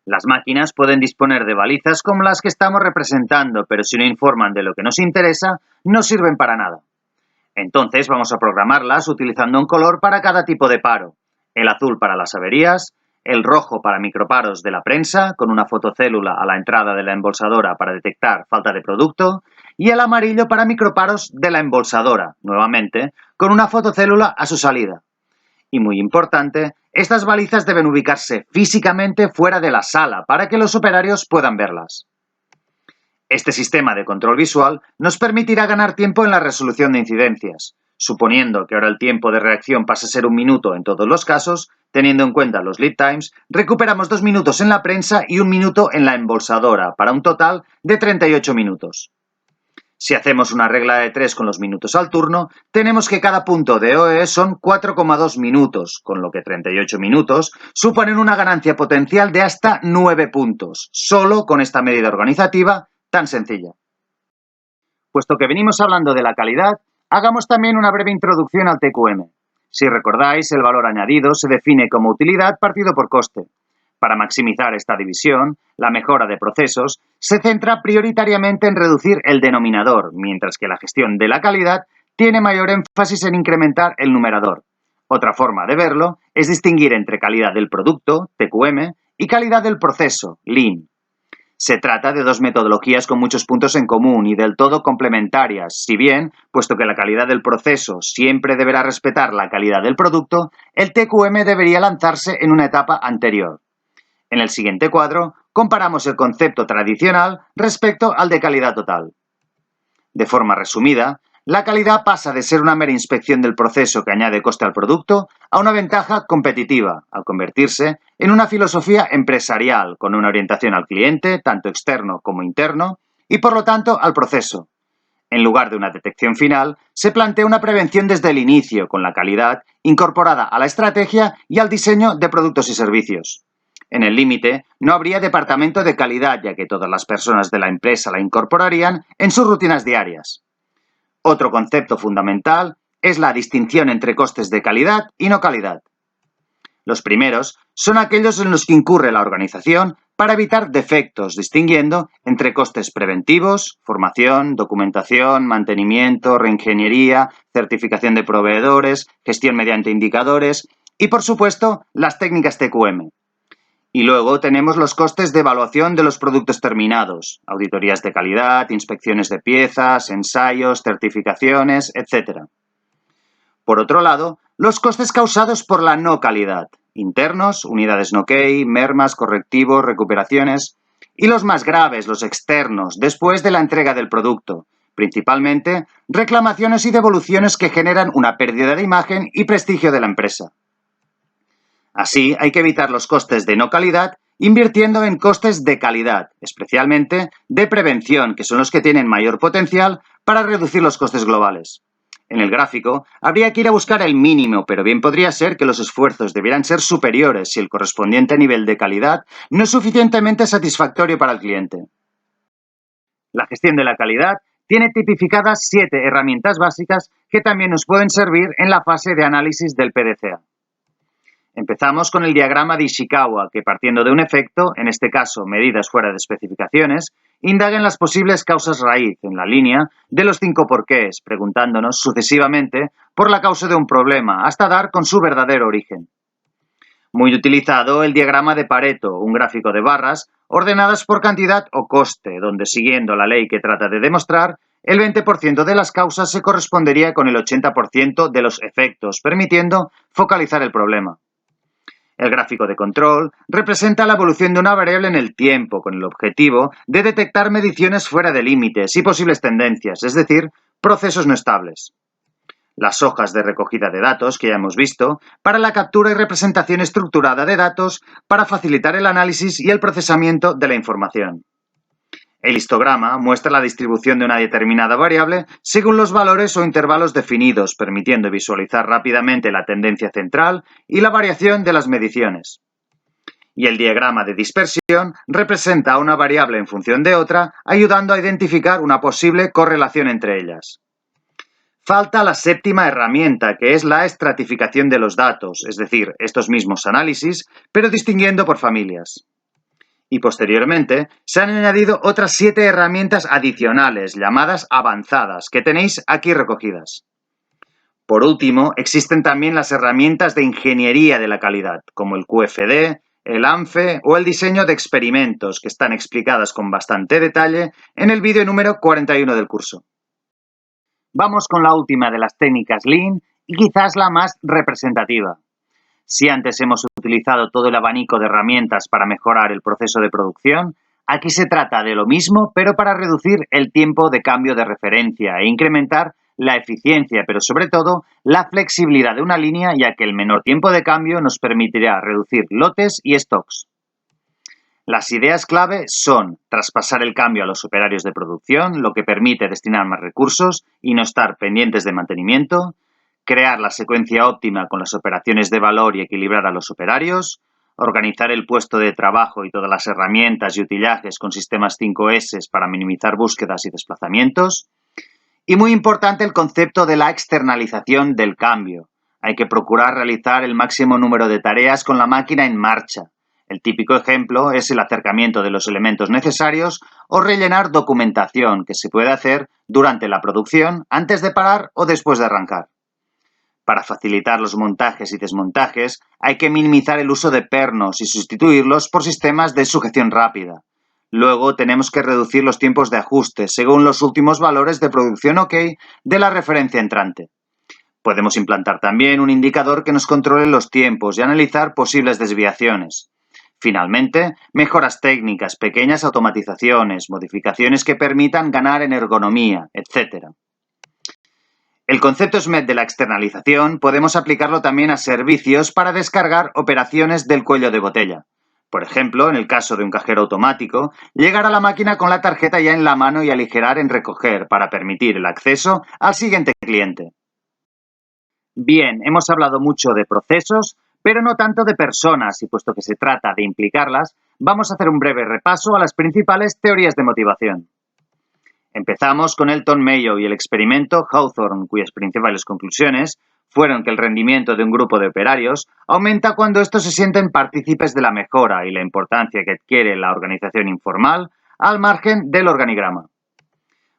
Las máquinas pueden disponer de balizas como las que estamos representando, pero si no informan de lo que nos interesa, no sirven para nada. Entonces vamos a programarlas utilizando un color para cada tipo de paro. El azul para las averías, el rojo para microparos de la prensa, con una fotocélula a la entrada de la embolsadora para detectar falta de producto, y el amarillo para microparos de la embolsadora, nuevamente, con una fotocélula a su salida. Y muy importante, estas balizas deben ubicarse físicamente fuera de la sala para que los operarios puedan verlas. Este sistema de control visual nos permitirá ganar tiempo en la resolución de incidencias. Suponiendo que ahora el tiempo de reacción pase a ser 1 minuto en todos los casos, teniendo en cuenta los lead times, recuperamos 2 minutos en la prensa y 1 minuto en la embolsadora, para un total de 38 minutos. Si hacemos una regla de 3 con los minutos al turno, tenemos que cada punto de OE son 4,2 minutos, con lo que 38 minutos suponen una ganancia potencial de hasta 9 puntos, solo con esta medida organizativa tan sencilla. Puesto que venimos hablando de la calidad, hagamos también una breve introducción al TQM. Si recordáis, el valor añadido se define como utilidad partido por coste. Para maximizar esta división, la mejora de procesos se centra prioritariamente en reducir el denominador, mientras que la gestión de la calidad tiene mayor énfasis en incrementar el numerador. Otra forma de verlo es distinguir entre calidad del producto, TQM, y calidad del proceso, Lean. Se trata de dos metodologías con muchos puntos en común y del todo complementarias, si bien, puesto que la calidad del proceso siempre deberá respetar la calidad del producto, el TQM debería lanzarse en una etapa anterior. En el siguiente cuadro, comparamos el concepto tradicional respecto al de calidad total. De forma resumida, la calidad pasa de ser una mera inspección del proceso que añade coste al producto a una ventaja competitiva, al convertirse en una filosofía empresarial con una orientación al cliente, tanto externo como interno, y por lo tanto al proceso. En lugar de una detección final, se plantea una prevención desde el inicio, con la calidad incorporada a la estrategia y al diseño de productos y servicios. En el límite, no habría departamento de calidad, ya que todas las personas de la empresa la incorporarían en sus rutinas diarias. Otro concepto fundamental es la distinción entre costes de calidad y no calidad. Los primeros son aquellos en los que incurre la organización para evitar defectos, distinguiendo entre costes preventivos, formación, documentación, mantenimiento, reingeniería, certificación de proveedores, gestión mediante indicadores y, por supuesto, las técnicas TQM. Y luego tenemos los costes de evaluación de los productos terminados, auditorías de calidad, inspecciones de piezas, ensayos, certificaciones, etc. Por otro lado, los costes causados por la no calidad, internos, unidades no key, mermas, correctivos, recuperaciones, y los más graves, los externos, después de la entrega del producto, principalmente reclamaciones y devoluciones que generan una pérdida de imagen y prestigio de la empresa. Así, hay que evitar los costes de no calidad invirtiendo en costes de calidad, especialmente de prevención, que son los que tienen mayor potencial para reducir los costes globales. En el gráfico, habría que ir a buscar el mínimo, pero bien podría ser que los esfuerzos debieran ser superiores si el correspondiente nivel de calidad no es suficientemente satisfactorio para el cliente. La gestión de la calidad tiene tipificadas 7 herramientas básicas que también nos pueden servir en la fase de análisis del PDCA. Empezamos con el diagrama de Ishikawa, que partiendo de un efecto, en este caso medidas fuera de especificaciones, indaga en las posibles causas raíz en la línea de los 5 porqués, preguntándonos sucesivamente por la causa de un problema hasta dar con su verdadero origen. Muy utilizado el diagrama de Pareto, un gráfico de barras ordenadas por cantidad o coste, donde siguiendo la ley que trata de demostrar, el 20% de las causas se correspondería con el 80% de los efectos, permitiendo focalizar el problema. El gráfico de control representa la evolución de una variable en el tiempo, con el objetivo de detectar mediciones fuera de límites y posibles tendencias, es decir, procesos no estables. Las hojas de recogida de datos, que ya hemos visto, para la captura y representación estructurada de datos para facilitar el análisis y el procesamiento de la información. El histograma muestra la distribución de una determinada variable según los valores o intervalos definidos, permitiendo visualizar rápidamente la tendencia central y la variación de las mediciones. Y el diagrama de dispersión representa a una variable en función de otra, ayudando a identificar una posible correlación entre ellas. Falta la séptima herramienta, que es la estratificación de los datos, es decir, estos mismos análisis, pero distinguiendo por familias. Y posteriormente se han añadido otras 7 herramientas adicionales, llamadas avanzadas, que tenéis aquí recogidas. Por último, existen también las herramientas de ingeniería de la calidad, como el QFD, el ANFE o el diseño de experimentos, que están explicadas con bastante detalle en el vídeo número 41 del curso. Vamos con la última de las técnicas Lean y quizás la más representativa. Si antes hemos utilizado todo el abanico de herramientas para mejorar el proceso de producción, aquí se trata de lo mismo, pero para reducir el tiempo de cambio de referencia e incrementar la eficiencia, pero sobre todo la flexibilidad de una línea, ya que el menor tiempo de cambio nos permitirá reducir lotes y stocks. Las ideas clave son traspasar el cambio a los operarios de producción, lo que permite destinar más recursos y no estar pendientes de mantenimiento, crear la secuencia óptima con las operaciones de valor y equilibrar a los operarios, organizar el puesto de trabajo y todas las herramientas y utillajes con sistemas 5S para minimizar búsquedas y desplazamientos. Y muy importante el concepto de la externalización del cambio. Hay que procurar realizar el máximo número de tareas con la máquina en marcha. El típico ejemplo es el acercamiento de los elementos necesarios o rellenar documentación que se puede hacer durante la producción, antes de parar o después de arrancar. Para facilitar los montajes y desmontajes, hay que minimizar el uso de pernos y sustituirlos por sistemas de sujeción rápida. Luego tenemos que reducir los tiempos de ajuste según los últimos valores de producción OK de la referencia entrante. Podemos implantar también un indicador que nos controle los tiempos y analizar posibles desviaciones. Finalmente, mejoras técnicas, pequeñas automatizaciones, modificaciones que permitan ganar en ergonomía, etc. El concepto SMED de la externalización podemos aplicarlo también a servicios para descargar operaciones del cuello de botella. Por ejemplo, en el caso de un cajero automático, llegar a la máquina con la tarjeta ya en la mano y aligerar en recoger para permitir el acceso al siguiente cliente. Bien, hemos hablado mucho de procesos, pero no tanto de personas, y puesto que se trata de implicarlas, vamos a hacer un breve repaso a las principales teorías de motivación. Empezamos con Elton Mayo y el experimento Hawthorne, cuyas principales conclusiones fueron que el rendimiento de un grupo de operarios aumenta cuando estos se sienten partícipes de la mejora y la importancia que adquiere la organización informal al margen del organigrama.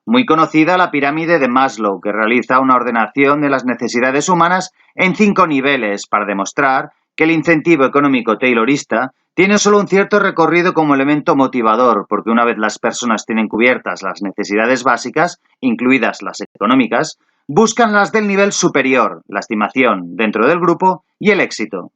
Muy conocida la pirámide de Maslow, que realiza una ordenación de las necesidades humanas en 5 niveles para demostrar que el incentivo económico taylorista tiene solo un cierto recorrido como elemento motivador, porque una vez las personas tienen cubiertas las necesidades básicas, incluidas las económicas, buscan las del nivel superior, la estimación dentro del grupo y el éxito.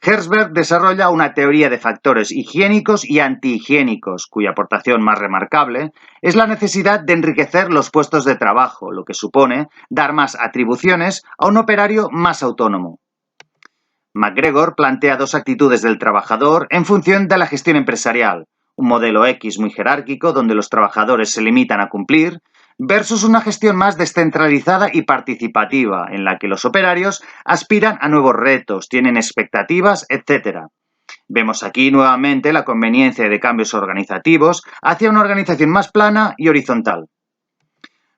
Herzberg desarrolla una teoría de factores higiénicos y antihigiénicos, cuya aportación más remarcable es la necesidad de enriquecer los puestos de trabajo, lo que supone dar más atribuciones a un operario más autónomo. McGregor plantea 2 actitudes del trabajador en función de la gestión empresarial, un modelo X muy jerárquico donde los trabajadores se limitan a cumplir, versus una gestión más descentralizada y participativa, en la que los operarios aspiran a nuevos retos, tienen expectativas, etc. Vemos aquí nuevamente la conveniencia de cambios organizativos hacia una organización más plana y horizontal.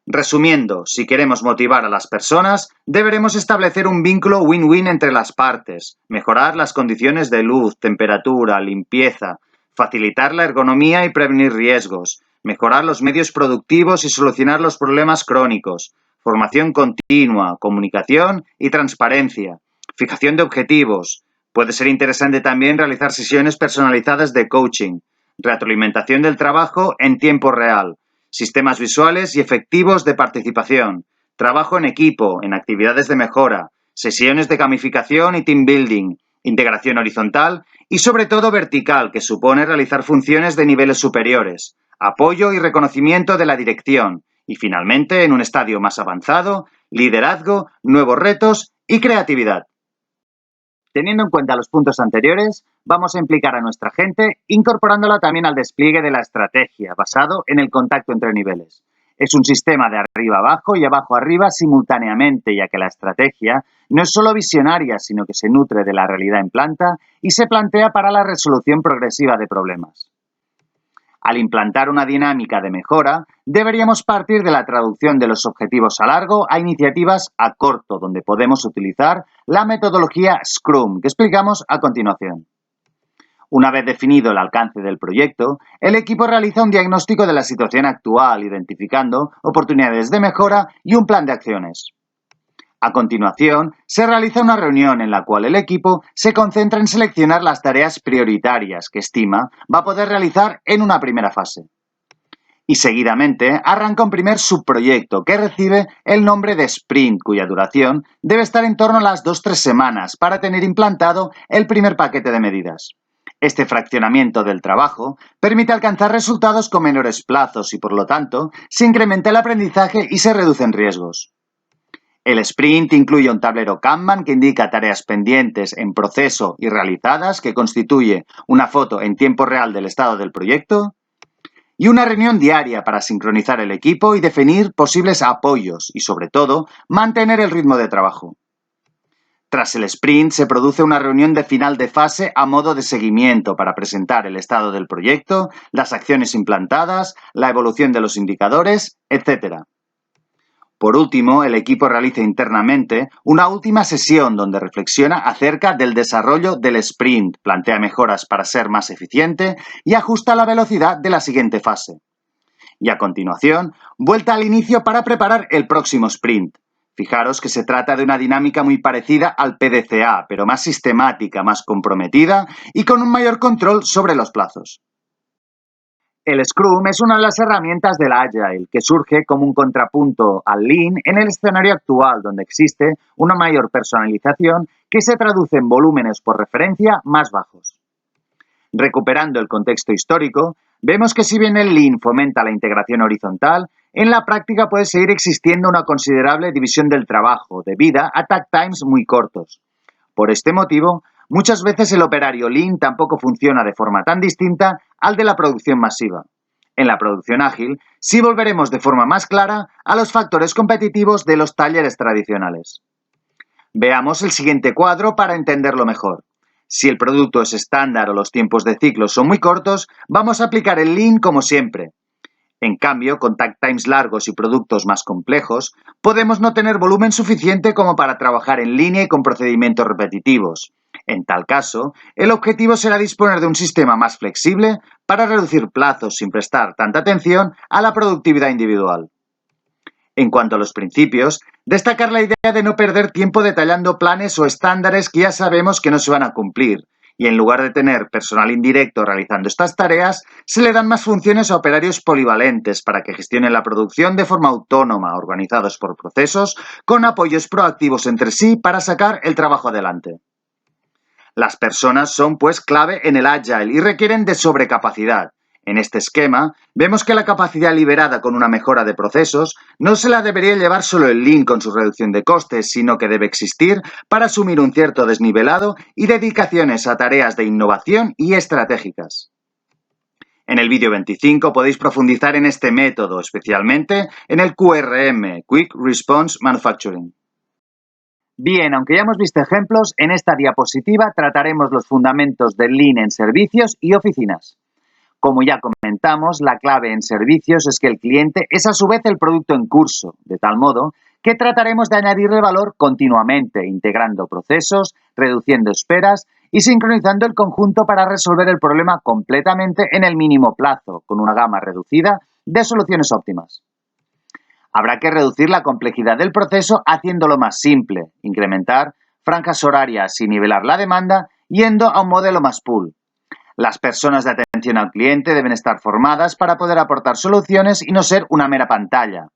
Resumiendo, si queremos motivar a las personas, deberemos establecer un vínculo win-win entre las partes, mejorar las condiciones de luz, temperatura, limpieza, facilitar la ergonomía y prevenir riesgos, mejorar los medios productivos y solucionar los problemas crónicos, formación continua, comunicación y transparencia, fijación de objetivos. Puede ser interesante también realizar sesiones personalizadas de coaching, retroalimentación del trabajo en tiempo real, sistemas visuales y efectivos de participación, trabajo en equipo, en actividades de mejora, sesiones de gamificación y team building, integración horizontal y sobre todo vertical, que supone realizar funciones de niveles superiores, apoyo y reconocimiento de la dirección y finalmente, en un estadio más avanzado, liderazgo, nuevos retos y creatividad. Teniendo en cuenta los puntos anteriores, vamos a implicar a nuestra gente incorporándola también al despliegue de la estrategia, basado en el contacto entre niveles. Es un sistema de arriba abajo y abajo arriba simultáneamente, ya que la estrategia no es solo visionaria, sino que se nutre de la realidad en planta y se plantea para la resolución progresiva de problemas. Al implantar una dinámica de mejora, deberíamos partir de la traducción de los objetivos a largo a iniciativas a corto, donde podemos utilizar la metodología Scrum, que explicamos a continuación. Una vez definido el alcance del proyecto, el equipo realiza un diagnóstico de la situación actual, identificando oportunidades de mejora y un plan de acciones. A continuación, se realiza una reunión en la cual el equipo se concentra en seleccionar las tareas prioritarias que estima va a poder realizar en una primera fase. Y seguidamente arranca un primer subproyecto que recibe el nombre de sprint, cuya duración debe estar en torno a las 2-3 semanas para tener implantado el primer paquete de medidas. Este fraccionamiento del trabajo permite alcanzar resultados con menores plazos y, por lo tanto, se incrementa el aprendizaje y se reducen riesgos. El sprint incluye un tablero Kanban que indica tareas pendientes en proceso y realizadas, que constituye una foto en tiempo real del estado del proyecto, y una reunión diaria para sincronizar el equipo y definir posibles apoyos y, sobre todo, mantener el ritmo de trabajo. Tras el sprint se produce una reunión de final de fase a modo de seguimiento para presentar el estado del proyecto, las acciones implantadas, la evolución de los indicadores, etc. Por último, el equipo realiza internamente una última sesión donde reflexiona acerca del desarrollo del sprint, plantea mejoras para ser más eficiente y ajusta la velocidad de la siguiente fase. Y a continuación, vuelta al inicio para preparar el próximo sprint. Fijaros que se trata de una dinámica muy parecida al PDCA, pero más sistemática, más comprometida y con un mayor control sobre los plazos. El Scrum es una de las herramientas del Agile, que surge como un contrapunto al Lean en el escenario actual, donde existe una mayor personalización que se traduce en volúmenes por referencia más bajos. Recuperando el contexto histórico, vemos que si bien el Lean fomenta la integración horizontal, en la práctica puede seguir existiendo una considerable división del trabajo, debido a takt times muy cortos. Por este motivo, muchas veces el operario Lean tampoco funciona de forma tan distinta al de la producción masiva. En la producción ágil, sí volveremos de forma más clara a los factores competitivos de los talleres tradicionales. Veamos el siguiente cuadro para entenderlo mejor. Si el producto es estándar o los tiempos de ciclo son muy cortos, vamos a aplicar el Lean como siempre. En cambio, con takt times largos y productos más complejos, podemos no tener volumen suficiente como para trabajar en línea y con procedimientos repetitivos. En tal caso, el objetivo será disponer de un sistema más flexible para reducir plazos sin prestar tanta atención a la productividad individual. En cuanto a los principios, destacar la idea de no perder tiempo detallando planes o estándares que ya sabemos que no se van a cumplir, y en lugar de tener personal indirecto realizando estas tareas, se le dan más funciones a operarios polivalentes para que gestionen la producción de forma autónoma, organizados por procesos, con apoyos proactivos entre sí para sacar el trabajo adelante. Las personas son, pues, clave en el Agile y requieren de sobrecapacidad. En este esquema, vemos que la capacidad liberada con una mejora de procesos no se la debería llevar solo el Lean con su reducción de costes, sino que debe existir para asumir un cierto desnivelado y dedicaciones a tareas de innovación y estratégicas. En el vídeo 25 podéis profundizar en este método, especialmente en el QRM, Quick Response Manufacturing. Bien, aunque ya hemos visto ejemplos, en esta diapositiva trataremos los fundamentos del Lean en servicios y oficinas. Como ya comentamos, la clave en servicios es que el cliente es a su vez el producto en curso, de tal modo que trataremos de añadirle valor continuamente, integrando procesos, reduciendo esperas y sincronizando el conjunto para resolver el problema completamente en el mínimo plazo, con una gama reducida de soluciones óptimas. Habrá que reducir la complejidad del proceso haciéndolo más simple, incrementar franjas horarias y nivelar la demanda yendo a un modelo más pool. Las personas de atención al cliente deben estar formadas para poder aportar soluciones y no ser una mera pantalla.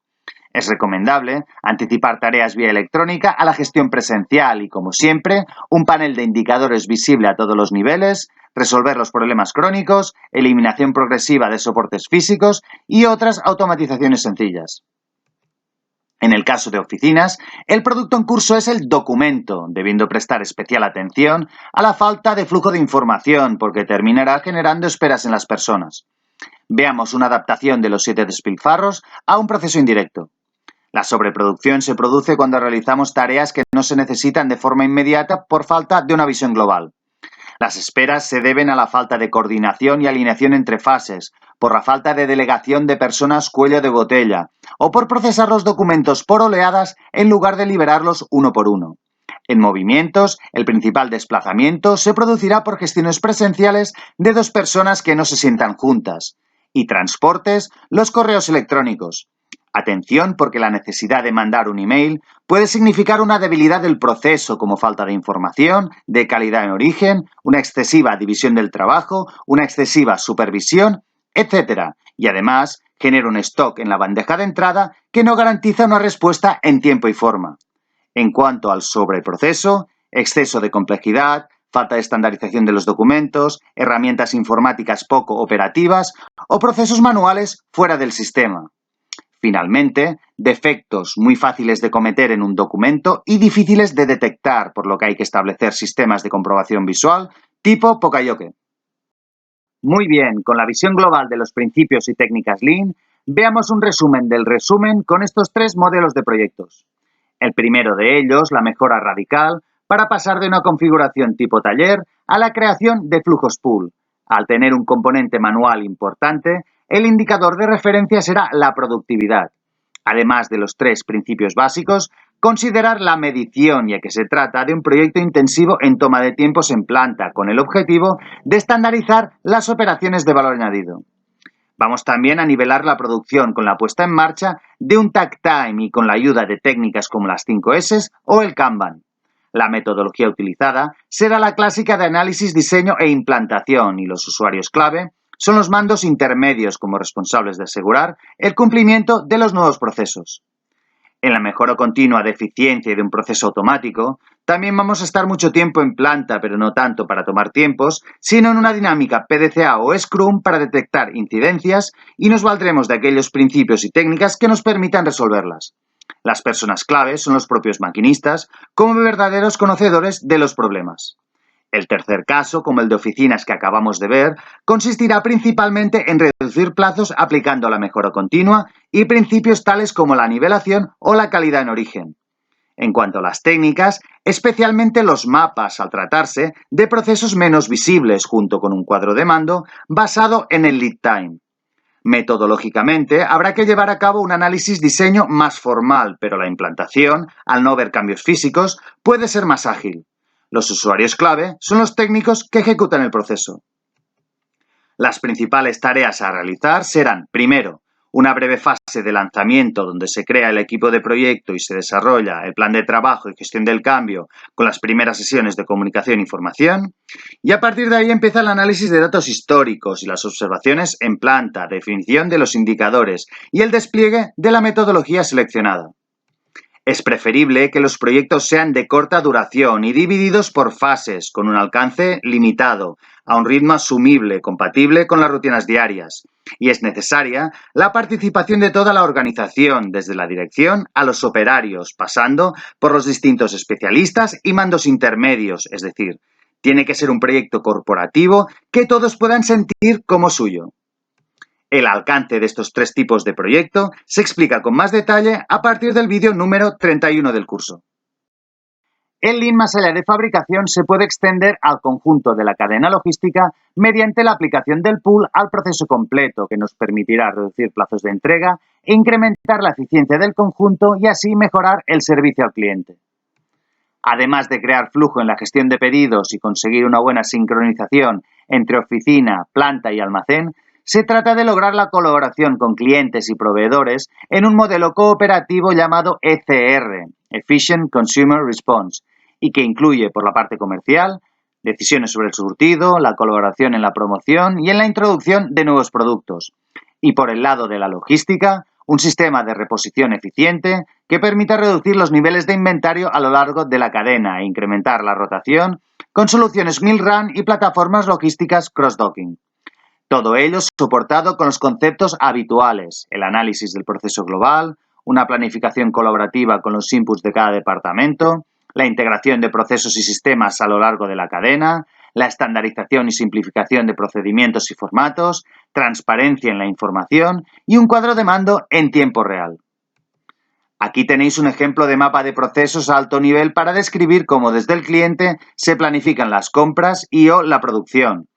Es recomendable anticipar tareas vía electrónica a la gestión presencial y, como siempre, un panel de indicadores visible a todos los niveles, resolver los problemas crónicos, eliminación progresiva de soportes físicos y otras automatizaciones sencillas. En el caso de oficinas, el producto en curso es el documento, debiendo prestar especial atención a la falta de flujo de información, porque terminará generando esperas en las personas. Veamos una adaptación de los 7 despilfarros a un proceso indirecto. La sobreproducción se produce cuando realizamos tareas que no se necesitan de forma inmediata por falta de una visión global. Las esperas se deben a la falta de coordinación y alineación entre fases, por la falta de delegación de personas cuello de botella, o por procesar los documentos por oleadas en lugar de liberarlos uno por uno. En movimientos, el principal desplazamiento se producirá por gestiones presenciales de dos personas que no se sientan juntas. Y transportes, los correos electrónicos. Atención, porque la necesidad de mandar un email puede significar una debilidad del proceso como falta de información, de calidad en origen, una excesiva división del trabajo, una excesiva supervisión, etc. Y además genera un stock en la bandeja de entrada que no garantiza una respuesta en tiempo y forma. En cuanto al sobreproceso, exceso de complejidad, falta de estandarización de los documentos, herramientas informáticas poco operativas o procesos manuales fuera del sistema. Finalmente, defectos muy fáciles de cometer en un documento y difíciles de detectar, por lo que hay que establecer sistemas de comprobación visual tipo Poka-Yoke. Muy bien, con la visión global de los principios y técnicas Lean, veamos un resumen del resumen con estos 3 modelos de proyectos. El primero de ellos, la mejora radical, para pasar de una configuración tipo taller a la creación de flujos pool. Al tener un componente manual importante, el indicador de referencia será la productividad. Además de los 3 principios básicos, considerar la medición, ya que se trata de un proyecto intensivo en toma de tiempos en planta, con el objetivo de estandarizar las operaciones de valor añadido. Vamos también a nivelar la producción con la puesta en marcha de un takt time y con la ayuda de técnicas como las 5S o el Kanban. La metodología utilizada será la clásica de análisis, diseño e implantación y los usuarios clave son los mandos intermedios como responsables de asegurar el cumplimiento de los nuevos procesos. En la mejora continua de eficiencia y de un proceso automático, también vamos a estar mucho tiempo en planta, pero no tanto para tomar tiempos, sino en una dinámica PDCA o Scrum para detectar incidencias y nos valdremos de aquellos principios y técnicas que nos permitan resolverlas. Las personas claves son los propios maquinistas como verdaderos conocedores de los problemas. El tercer caso, como el de oficinas que acabamos de ver, consistirá principalmente en reducir plazos aplicando la mejora continua y principios tales como la nivelación o la calidad en origen. En cuanto a las técnicas, especialmente los mapas al tratarse de procesos menos visibles junto con un cuadro de mando basado en el lead time. Metodológicamente, habrá que llevar a cabo un análisis diseño más formal, pero la implantación, al no ver cambios físicos, puede ser más ágil. Los usuarios clave son los técnicos que ejecutan el proceso. Las principales tareas a realizar serán, primero, una breve fase de lanzamiento donde se crea el equipo de proyecto y se desarrolla el plan de trabajo y gestión del cambio con las primeras sesiones de comunicación e información. Y a partir de ahí empieza el análisis de datos históricos y las observaciones en planta, definición de los indicadores y el despliegue de la metodología seleccionada. Es preferible que los proyectos sean de corta duración y divididos por fases, con un alcance limitado, a un ritmo asumible, compatible con las rutinas diarias. Y es necesaria la participación de toda la organización, desde la dirección a los operarios, pasando por los distintos especialistas y mandos intermedios, es decir, tiene que ser un proyecto corporativo que todos puedan sentir como suyo. El alcance de estos 3 tipos de proyecto se explica con más detalle a partir del vídeo número 31 del curso. el Lean, más allá de fabricación, se puede extender al conjunto de la cadena logística mediante la aplicación del pool al proceso completo, que nos permitirá reducir plazos de entrega e incrementar la eficiencia del conjunto y así mejorar el servicio al cliente. Además de crear flujo en la gestión de pedidos y conseguir una buena sincronización entre oficina, planta y almacén, se trata de lograr la colaboración con clientes y proveedores en un modelo cooperativo llamado ECR, Efficient Consumer Response, y que incluye, por la parte comercial, decisiones sobre el surtido, la colaboración en la promoción y en la introducción de nuevos productos. Y por el lado de la logística, un sistema de reposición eficiente que permita reducir los niveles de inventario a lo largo de la cadena e incrementar la rotación con soluciones mill run y plataformas logísticas cross-docking. Todo ello soportado con los conceptos habituales, el análisis del proceso global, una planificación colaborativa con los inputs de cada departamento, la integración de procesos y sistemas a lo largo de la cadena, la estandarización y simplificación de procedimientos y formatos, transparencia en la información y un cuadro de mando en tiempo real. Aquí tenéis un ejemplo de mapa de procesos a alto nivel para describir cómo desde el cliente se planifican las compras y/o la producción.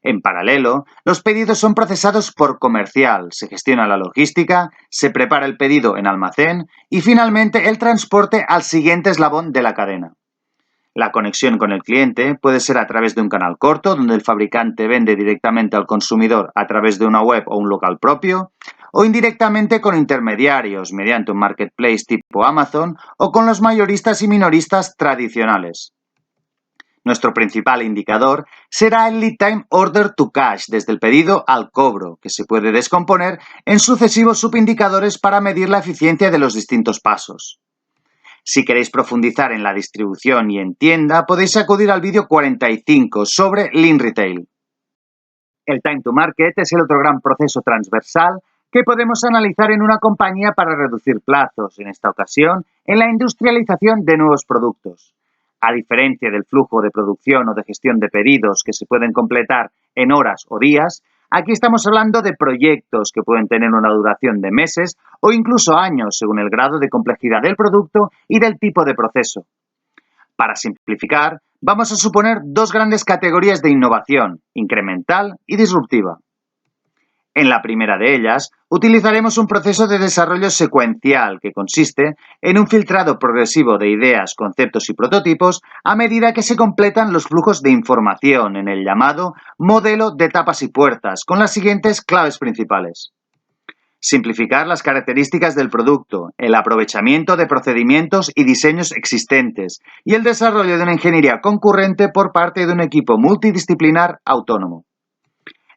En paralelo, los pedidos son procesados por comercial, se gestiona la logística, se prepara el pedido en almacén y finalmente el transporte al siguiente eslabón de la cadena. La conexión con el cliente puede ser a través de un canal corto, donde el fabricante vende directamente al consumidor a través de una web o un local propio, o indirectamente con intermediarios, mediante un marketplace tipo Amazon o con los mayoristas y minoristas tradicionales. Nuestro principal indicador será el Lead Time Order to Cash, desde el pedido al cobro, que se puede descomponer en sucesivos subindicadores para medir la eficiencia de los distintos pasos. Si queréis profundizar en la distribución y en tienda, podéis acudir al vídeo 45 sobre Lean Retail. El Time to Market es el otro gran proceso transversal que podemos analizar en una compañía para reducir plazos, en esta ocasión, en la industrialización de nuevos productos. A diferencia del flujo de producción o de gestión de pedidos que se pueden completar en horas o días, aquí estamos hablando de proyectos que pueden tener una duración de meses o incluso años según el grado de complejidad del producto y del tipo de proceso. Para simplificar, vamos a suponer dos grandes categorías de innovación, incremental y disruptiva. En la primera de ellas, utilizaremos un proceso de desarrollo secuencial que consiste en un filtrado progresivo de ideas, conceptos y prototipos a medida que se completan los flujos de información en el llamado modelo de tapas y puertas, con las siguientes claves principales. Simplificar las características del producto, el aprovechamiento de procedimientos y diseños existentes y el desarrollo de una ingeniería concurrente por parte de un equipo multidisciplinar autónomo.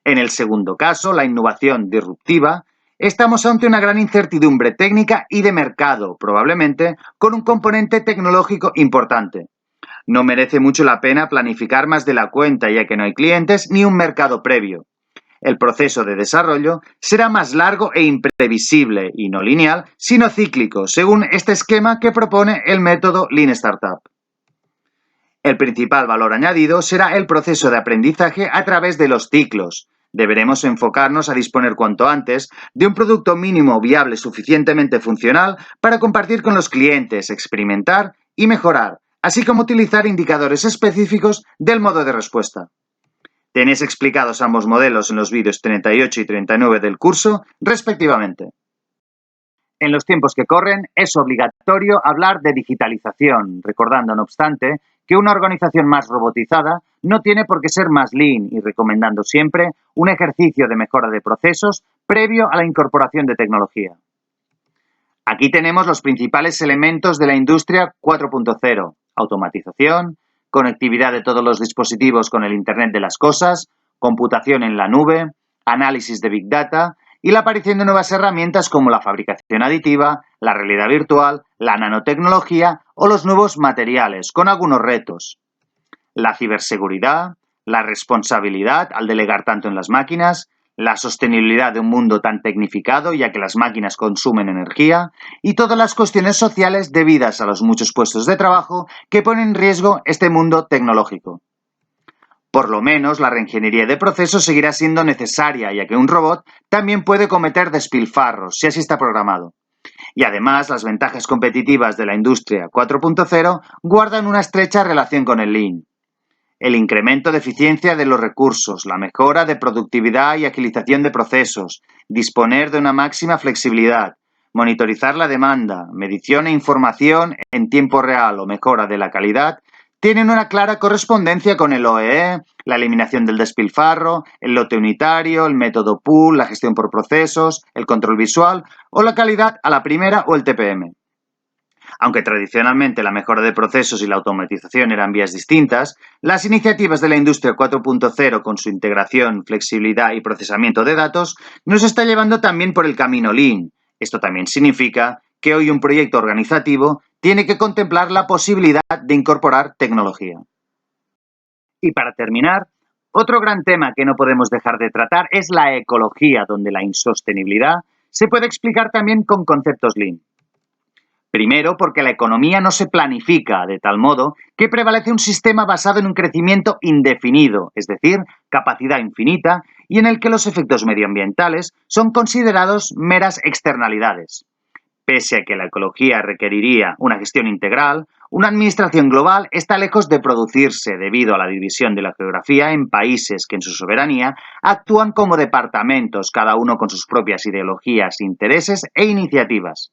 En el segundo caso, la innovación disruptiva, estamos ante una gran incertidumbre técnica y de mercado, probablemente con un componente tecnológico importante. No merece mucho la pena planificar más de la cuenta, ya que no hay clientes ni un mercado previo. El proceso de desarrollo será más largo e imprevisible y no lineal, sino cíclico, según este esquema que propone el método Lean Startup. El principal valor añadido será el proceso de aprendizaje a través de los ciclos. Deberemos enfocarnos a disponer cuanto antes de un producto mínimo viable suficientemente funcional para compartir con los clientes, experimentar y mejorar, así como utilizar indicadores específicos del modo de respuesta. Tenéis explicados ambos modelos en los vídeos 38 y 39 del curso, respectivamente. En los tiempos que corren es obligatorio hablar de digitalización, recordando, no obstante, que una organización más robotizada no tiene por qué ser más lean y recomendando siempre un ejercicio de mejora de procesos previo a la incorporación de tecnología. Aquí tenemos los principales elementos de la industria 4.0, automatización, conectividad de todos los dispositivos con el Internet de las cosas, computación en la nube, análisis de Big Data y la aparición de nuevas herramientas como la fabricación aditiva, la realidad virtual, la nanotecnología o los nuevos materiales, con algunos retos. La ciberseguridad, la responsabilidad al delegar tanto en las máquinas, la sostenibilidad de un mundo tan tecnificado, ya que las máquinas consumen energía, y todas las cuestiones sociales debidas a los muchos puestos de trabajo que ponen en riesgo este mundo tecnológico. Por lo menos, la reingeniería de procesos seguirá siendo necesaria, ya que un robot también puede cometer despilfarros, si así está programado. Y además, las ventajas competitivas de la industria 4.0 guardan una estrecha relación con el Lean. El incremento de eficiencia de los recursos, la mejora de productividad y agilización de procesos, disponer de una máxima flexibilidad, monitorizar la demanda, medición e información en tiempo real o mejora de la calidad, tienen una clara correspondencia con el OEE, la eliminación del despilfarro, el lote unitario, el método pool, la gestión por procesos, el control visual o la calidad a la primera o el TPM. Aunque tradicionalmente la mejora de procesos y la automatización eran vías distintas, las iniciativas de la industria 4.0 con su integración, flexibilidad y procesamiento de datos nos está llevando también por el camino Lean. Esto también significa que hoy un proyecto organizativo tiene que contemplar la posibilidad de incorporar tecnología. Y para terminar, otro gran tema que no podemos dejar de tratar es la ecología, donde la insostenibilidad se puede explicar también con conceptos Lean. Primero, porque la economía no se planifica de tal modo que prevalece un sistema basado en un crecimiento indefinido, es decir, capacidad infinita, y en el que los efectos medioambientales son considerados meras externalidades. Pese a que la ecología requeriría una gestión integral, una administración global está lejos de producirse debido a la división de la geografía en países que en su soberanía actúan como departamentos, cada uno con sus propias ideologías, intereses e iniciativas.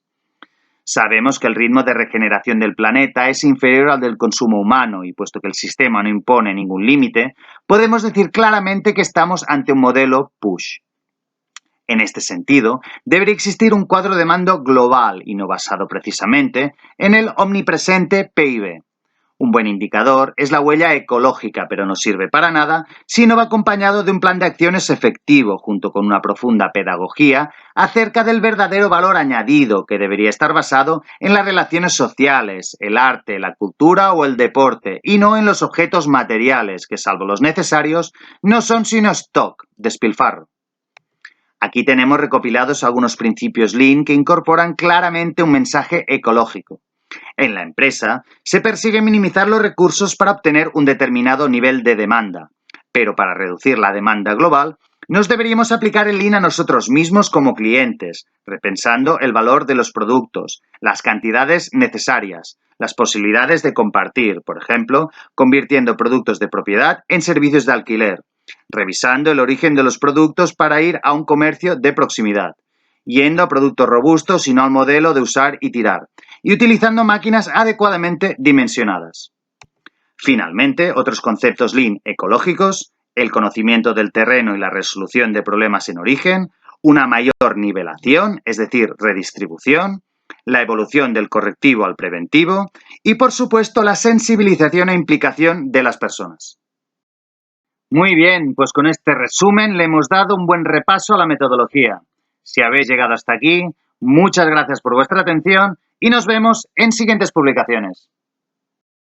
Sabemos que el ritmo de regeneración del planeta es inferior al del consumo humano y puesto que el sistema no impone ningún límite, podemos decir claramente que estamos ante un modelo push. En este sentido, debería existir un cuadro de mando global y no basado precisamente en el omnipresente PIB. Un buen indicador es la huella ecológica, pero no sirve para nada si no va acompañado de un plan de acciones efectivo, junto con una profunda pedagogía acerca del verdadero valor añadido que debería estar basado en las relaciones sociales, el arte, la cultura o el deporte, y no en los objetos materiales que, salvo los necesarios, no son sino stock, despilfarro. Aquí tenemos recopilados algunos principios Lean que incorporan claramente un mensaje ecológico. En la empresa se persigue minimizar los recursos para obtener un determinado nivel de demanda, pero para reducir la demanda global nos deberíamos aplicar el Lean a nosotros mismos como clientes, repensando el valor de los productos, las cantidades necesarias, las posibilidades de compartir, por ejemplo, convirtiendo productos de propiedad en servicios de alquiler, revisando el origen de los productos para ir a un comercio de proximidad, yendo a productos robustos y no al modelo de usar y tirar, y utilizando máquinas adecuadamente dimensionadas. Finalmente, otros conceptos Lean ecológicos, el conocimiento del terreno y la resolución de problemas en origen, una mayor nivelación, es decir, redistribución, la evolución del correctivo al preventivo y, por supuesto, la sensibilización e implicación de las personas. Muy bien, pues con este resumen le hemos dado un buen repaso a la metodología. Si habéis llegado hasta aquí, muchas gracias por vuestra atención y nos vemos en siguientes publicaciones.